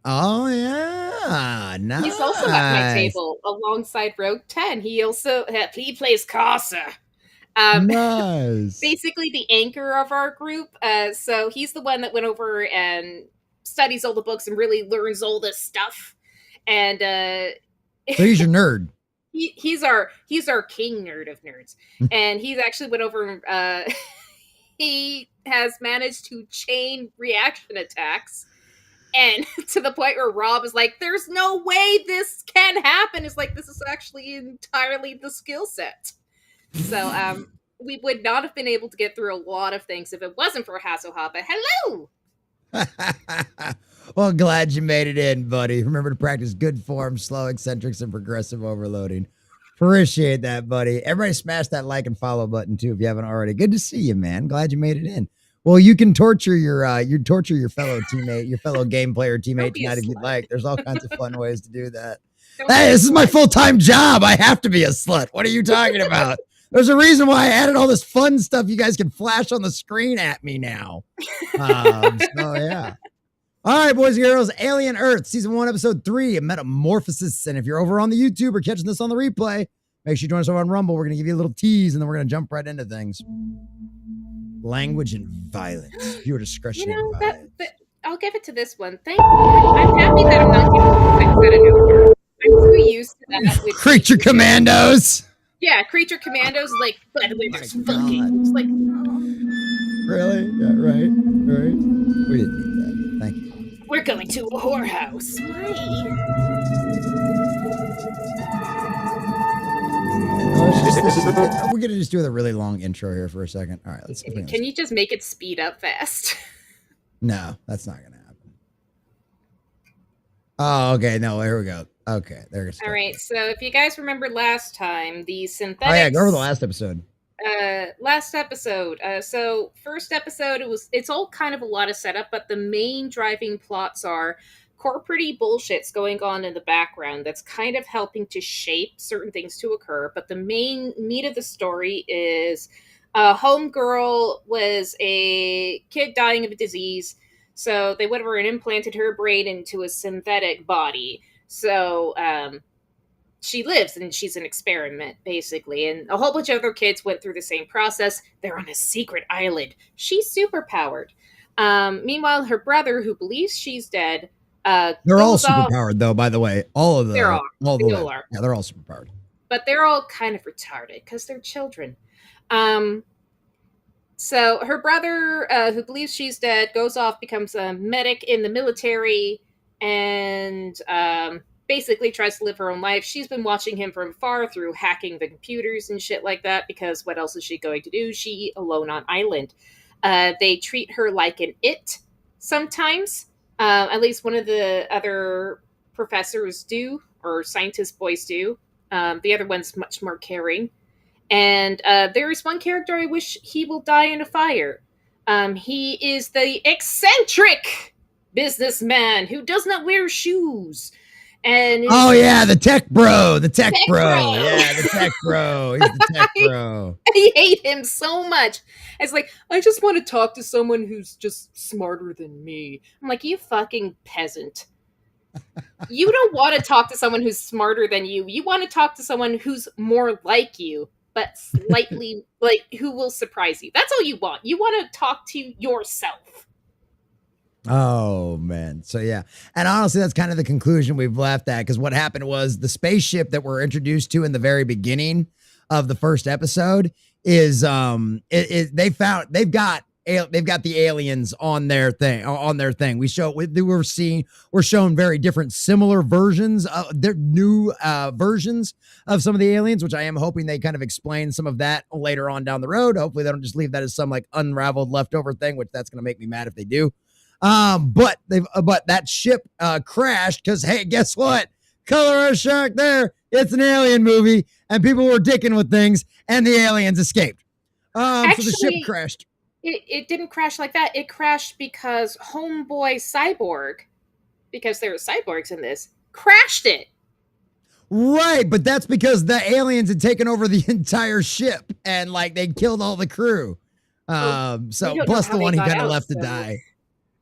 Oh yeah, nice. He's also at my table alongside Rogue 10. He plays Casa. Nice. Basically the anchor of our group. So he's the one that went over and studies all the books and really learns all this stuff. And so he's your nerd. He's our king nerd of nerds. And he's actually went over he has managed to chain reaction attacks. And to the point where Rob is like, there's no way this can happen. It's like, this is actually entirely the skill set. So we would not have been able to get through a lot of things if it wasn't for Hasselhoff. But hello! Well, glad you made it in, buddy. Remember to practice good form, slow eccentrics, and progressive overloading. Appreciate that, buddy. Everybody smash that like and follow button, too, if you haven't already. Good to see you, man. Glad you made it in. Well, you can torture your fellow teammate, your fellow game player teammate tonight if you'd like. There's all kinds of fun ways to do that. Hey, this is my full-time job. I have to be a slut. What are you talking about? There's a reason why I added all this fun stuff you guys can flash on the screen at me now. So yeah. All right, boys and girls, Alien Earth, season 1, episode 3, Metamorphosis. And if you're over on the YouTube or catching this on the replay, make sure you join us over on Rumble. We're going to give you a little tease, and then we're going to jump right into things. Language and violence. Viewer discretion. I'll give it to this one. Thank you. I'm happy that I'm not getting I'm too used to that. With Creature Commandos. Yeah, Creature Commandos. Like, by the way, there's fucking. It's like, really? Yeah, right. We didn't need that. Thank you. We're going to a whorehouse. We're gonna just do a really long intro here for a second. All right, let's. Can you just make it speed up fast? No, that's not gonna happen. Oh, okay. No, here we go. Okay, there's. All right. So if you guys remember last time, the synthetics. Oh yeah, go over the last episode. So first episode, it's all kind of a lot of setup, but the main driving plots are corporate-y bullshits going on in the background that's kind of helping to shape certain things to occur. But the main meat of the story is homegirl was a kid dying of a disease, so they went over and implanted her brain into a synthetic body. So she lives, and she's an experiment, basically. And a whole bunch of other kids went through the same process. They're on a secret island. She's superpowered. Meanwhile, her brother, who believes she's dead, they're all superpowered, though, by the way. All of them. They all are. Yeah, they're all superpowered. But they're all kind of retarded because they're children. So her brother, who believes she's dead, goes off, becomes a medic in the military, and basically tries to live her own life. She's been watching him from afar through hacking the computers and shit like that, because what else is she going to do? She alone on island. They treat her like an it sometimes. At least one of the other professors do, or scientist boys do. The other one's much more caring. And there is one character I wish he will die in a fire. He is the eccentric businessman who does not wear shoes. And oh yeah, the tech bro. Yeah, the tech bro. He's the tech bro. I hate him so much. It's like, I just want to talk to someone who's just smarter than me. I'm like, you fucking peasant. You don't want to talk to someone who's smarter than you. You want to talk to someone who's more like you, but slightly like who will surprise you. That's all you want. You want to talk to yourself. Oh man. So yeah. And honestly, that's kind of the conclusion we've left at, because what happened was the spaceship that we're introduced to in the very beginning of the first episode is they've got they've got the aliens on their thing. We're shown very different, similar versions of their new versions of some of the aliens, which I am hoping they kind of explain some of that later on down the road. Hopefully they don't just leave that as some like unraveled leftover thing, which that's going to make me mad if they do. But that ship crashed because, hey, guess what? Color of shark there. It's an alien movie, and people were dicking with things, and the aliens escaped. Actually, so the ship crashed. It didn't crash like that. It crashed because homeboy cyborg, because there were cyborgs in this, crashed it. Right, but that's because the aliens had taken over the entire ship, and like they killed all the crew. So plus the one he kind of left to die.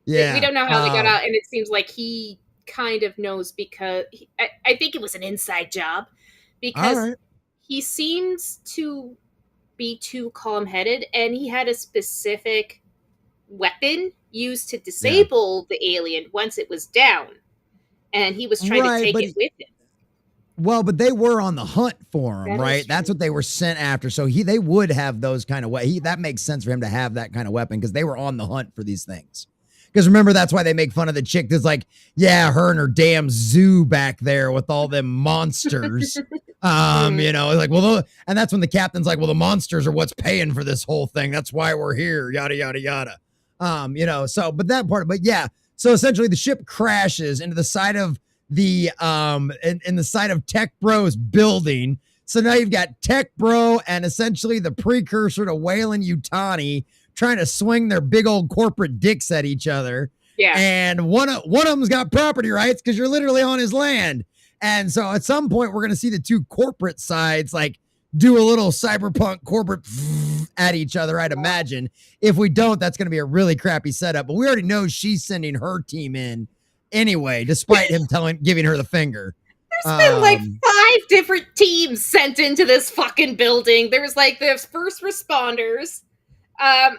Yeah, we don't know how they got out, and it seems like he kind of knows because I think it was an inside job because he seems to be too calm-headed, and he had a specific weapon used to disable the alien once it was down, and he was trying to take it with him. Well, but they were on the hunt for him, right? That's what they were sent after. So they would have those kind of that makes sense for him to have that kind of weapon because they were on the hunt for these things. Because remember, that's why they make fun of the chick that's like, yeah, her and her damn zoo back there with all them monsters. Like, well, and that's when the captain's like, well, the monsters are what's paying for this whole thing. That's why we're here, yada, yada, yada. But that part, but yeah. So essentially the ship crashes into the side of the, in the side of Tech Bro's building. So now you've got Tech Bro and essentially the precursor to Weyland-Yutani trying to swing their big old corporate dicks at each other. Yeah. And one of them's got property rights because you're literally on his land. And so at some point we're going to see the two corporate sides like do a little cyberpunk corporate at each other, I'd imagine. If we don't, that's going to be a really crappy setup. But we already know she's sending her team in anyway, despite him giving her the finger. There's been like 5 different teams sent into this fucking building. There was like the first responders. And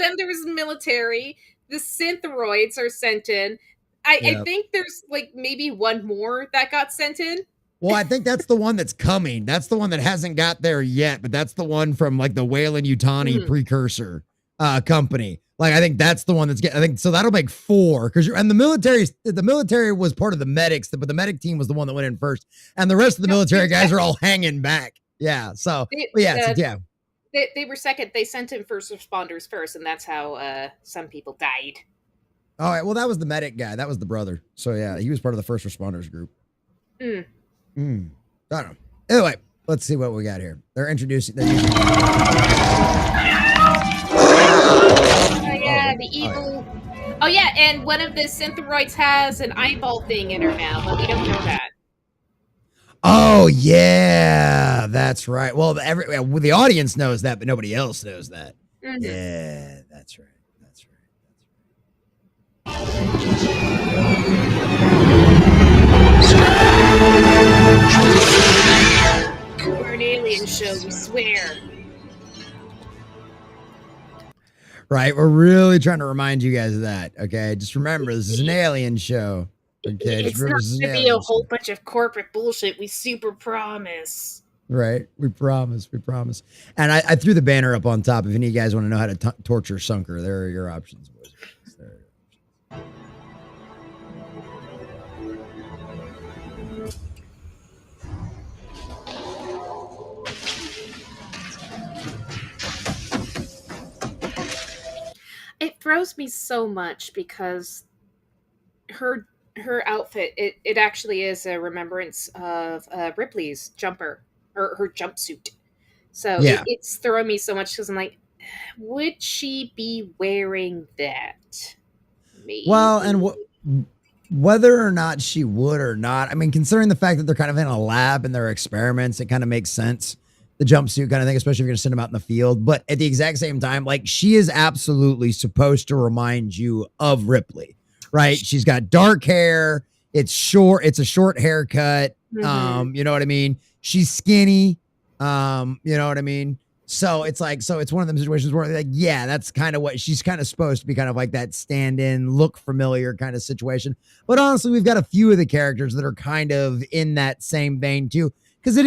then there was military. The synthroids are sent in. I think there's like maybe one more that got sent in. Well, I think that's the one that's coming. That's the one that hasn't got there yet, but that's the one from like the Weyland-Yutani precursor company. Like I think that's the one that's getting. I think so. That'll make 4 because the military was part of the medics, but the medic team was the one that went in first, and the rest of the military guys are all hanging back. Yeah. So They were second. They sent in first responders first, and that's how some people died. All right. Well, that was the medic guy. That was the brother. So yeah, he was part of the first responders group. I don't know. Anyway, let's see what we got here. They're introducing. The evil. Oh yeah, and one of the synthroids has an eyeball thing in her mouth, but we don't know that. Oh yeah, that's right. Well, the audience knows that, but nobody else knows that. Mm-hmm. Yeah, that's right. That's right. We're an alien show, we swear. Right, we're really trying to remind you guys of that. Okay, just remember this is an alien show. Okay, it's not going to be a whole bunch of corporate bullshit. We super promise. Right, we promise. And I threw the banner up on top. If any of you guys want to know how to torture Sunker, there are your options, boys. There are your options. It throws me so much because her outfit, it actually is a remembrance of Ripley's jumper or her jumpsuit. So it's throwing me so much because I'm like, would she be wearing that? Maybe. Well, and whether or not she would or not, I mean, considering the fact that they're kind of in a lab and their experiments, it kind of makes sense. The jumpsuit kind of thing, especially if you're going to send them out in the field. But at the exact same time, like she is absolutely supposed to remind you of Ripley, right? She's got dark hair. It's short. It's a short haircut. Mm-hmm. You know what I mean? She's skinny. You know what I mean? So it's like, it's one of them situations where like, yeah, that's kind of what she's kind of supposed to be, kind of like that stand-in, look familiar kind of situation. But honestly, we've got a few of the characters that are kind of in that same vein too. Because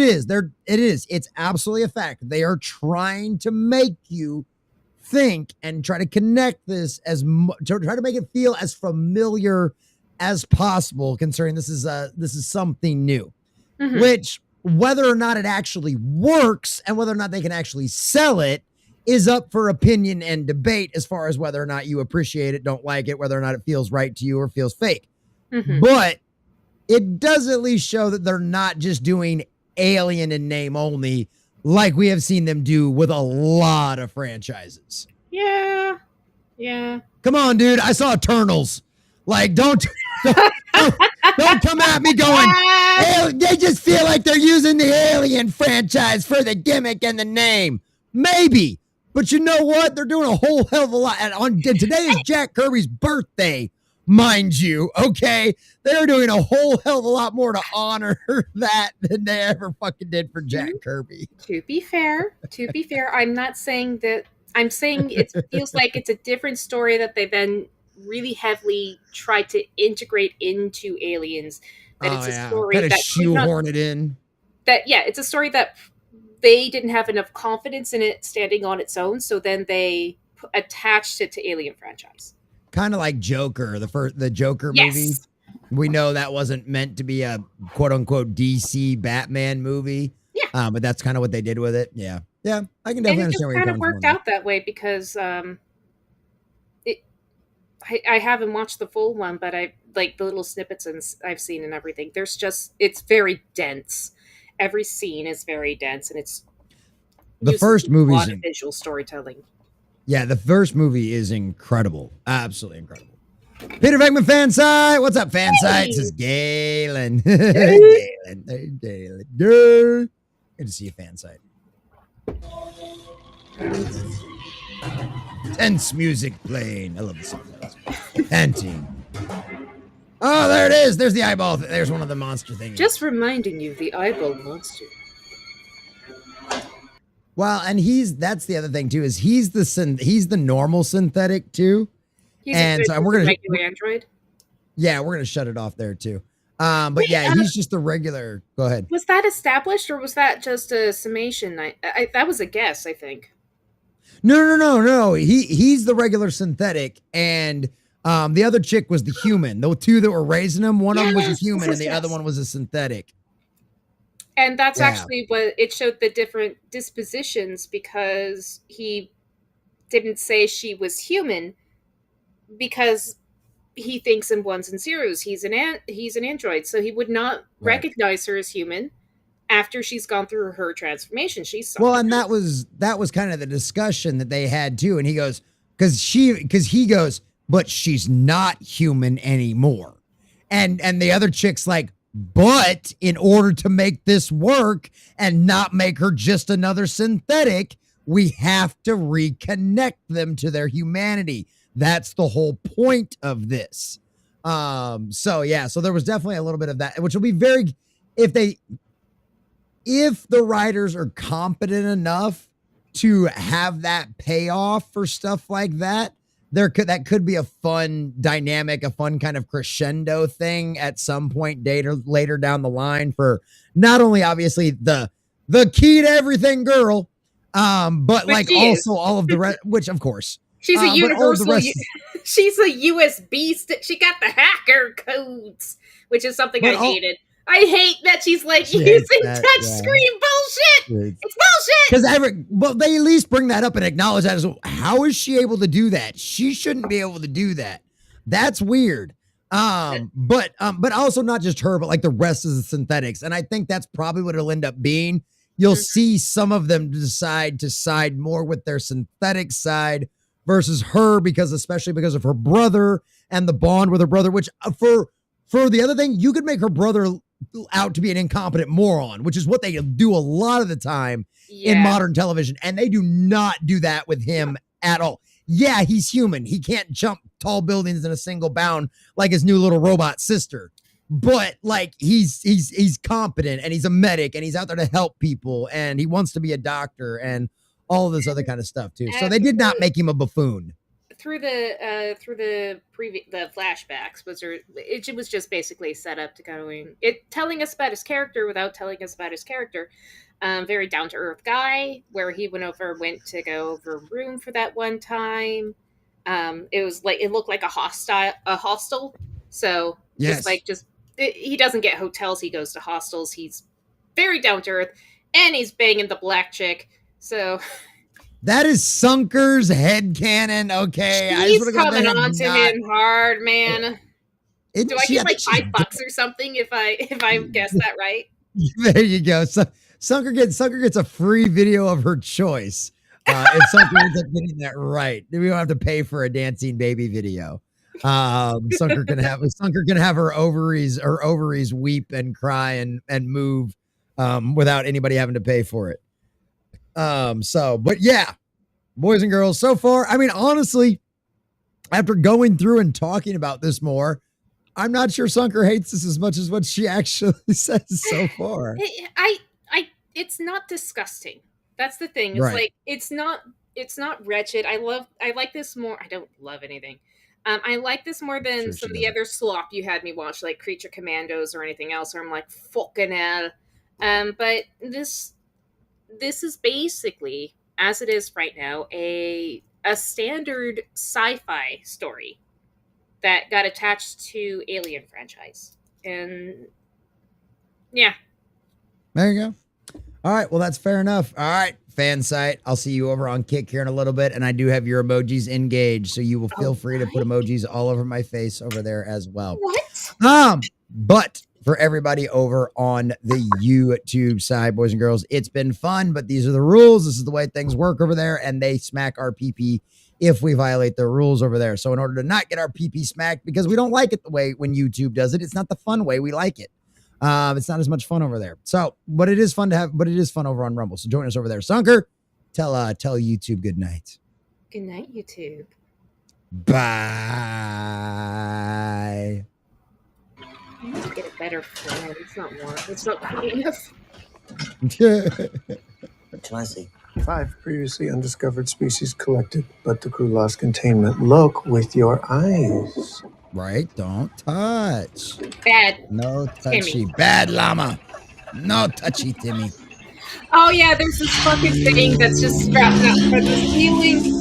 it's absolutely a fact. They are trying to make you think and try to connect this try to make it feel as familiar as possible, considering this is something new. Mhm. Which, whether or not it actually works and whether or not they can actually sell it, is up for opinion and debate as far as whether or not you appreciate it, don't like it, whether or not it feels right to you or feels fake. Mhm. But it does at least show that they're not just doing Alien in name only, like we have seen them do with a lot of franchises. Yeah. Come on, dude. I saw Eternals. Like, don't come at me going, they just feel like they're using the Alien franchise for the gimmick and the name. Maybe. But you know what? They're doing a whole hell of a lot. And today is Jack Kirby's birthday, mind you. Okay. They're doing a whole hell of a lot more to honor that than they ever fucking did for Jack Kirby. To be fair, I'm not saying that. I'm saying it feels like it's a different story that they then really heavily tried to integrate into Aliens. That it's a story kind of that shoehorn it in. It's a story that they didn't have enough confidence in it standing on its own, so then they attached it to Alien franchise. Kind of like Joker, the Joker movie. We know that wasn't meant to be a quote unquote DC Batman movie. Yeah. But that's kind of what they did with it. Yeah. Yeah. I can definitely understand where you're coming from. It kind of worked out that way because I haven't watched the full one, but I like the little snippets I've seen and everything. It's very dense. Every scene is very dense, and it's the first movie is visual storytelling. Yeah, the first movie is incredible, absolutely incredible. Peter Venkman fan site, what's up, fan site? This is Galen. Galen. Good to see you, fan site. Tense music playing. I love the song. Panting. Oh, there it is. There's the eyeball. There's one of the monster things. Just reminding you, the eyeball monster. Well, and that's the other thing too, is he's the normal synthetic too. We're gonna regular android. Yeah, we're gonna shut it off there too. But he's just the regular. Go ahead. Was that established or was that just a summation? That was a guess, I think. No. He's the regular synthetic, and the other chick was the human. The two that were raising him, one of them was a human, and the other one was a synthetic. And that's actually what it showed, the different dispositions, because he didn't say she was human because he thinks in ones and zeros. He's an android, so he would not recognize her as human after she's gone through her transformation. And that was kind of the discussion that they had too. And he goes, because he goes, but she's not human anymore. And the other chick's like, but in order to make this work and not make her just another synthetic, we have to reconnect them to their humanity. That's the whole point of this. So there was definitely a little bit of that, which will be very, if the writers are competent enough to have that payoff for stuff like that, that could be a fun dynamic, a fun kind of crescendo thing at some point later down the line for not only obviously the key to everything girl, but which like also all of the rest, which of course she's a universal. She's a USB. She got the hacker codes, which is something I hated. I hate that she's like using touchscreen bullshit. It's bullshit. Because they at least bring that up and acknowledge that as well. How is she able to do that? She shouldn't be able to do that. That's weird. But also not just her, but like the rest of the synthetics. And I think that's probably what it'll end up being. You'll see some of them decide to side more with their synthetic side versus her, especially because of her brother and the bond with her brother, which for the other thing, you could make her brother out to be an incompetent moron, which is what they do a lot of the time in modern television. And they do not do that with him at all. Yeah, he's human. He can't jump tall buildings in a single bound like his new little robot sister. But like he's competent and he's a medic and he's out there to help people and he wants to be a doctor and all of this other kind of stuff too. So they did not make him a buffoon. Through the flashbacks it was just basically set up to telling us about his character without telling us about his character. Very down to earth guy. Where he went to go over a room for that one time. It looked like a hostel. So Yes. he doesn't get hotels. He goes to hostels. He's very down to earth, and he's banging the black chick. So that is Sunker's headcanon. Okay, she's coming on to him hard, man. Do I get like $5 or something if I guess that right? There you go. So Sunker gets a free video of her choice. If Sunker ends up getting that right, we don't have to pay for a dancing baby video. Sunker can have her ovaries weep and cry and move without anybody having to pay for it. But yeah, boys and girls, so far, I mean, honestly, after going through and talking about this more, I'm not sure Sunker hates this as much as what she actually says so far. It's not disgusting. That's the thing. It's like it's not wretched. I like this more. I don't love anything. I like this more than some of the other slop you had me watch, like Creature Commandos or anything else, where I'm like, fucking hell. But this is basically, as it is right now, a standard sci-fi story that got attached to Alien franchise. And yeah. There you go. All right. Well, that's fair enough. All right. Fan site. I'll see you over on Kick here in a little bit. And I do have your emojis engaged. So you will feel free to put emojis all over my face over there as well. What? But for everybody over on the YouTube side, boys and girls, it's been fun, but these are the rules. This is the way things work over there. And they smack our PP if we violate the rules over there. So in order to not get our PP smacked, because we don't like it the way when YouTube does it, it's not the fun way we like it. It's not as much fun over there. So, but it is fun over on Rumble. So join us over there. Sunker, tell YouTube good night. Good night, YouTube. Bye. I need to get a better plan. It's not warm. It's not cool enough. Can I see? 5 previously undiscovered species collected, but the crew lost containment. Look with your eyes. Right, don't touch. Bad. No touchy. Timmy. Bad llama. No touchy, Timmy. Oh yeah, there's this fucking thing that's just strapped up from the ceiling.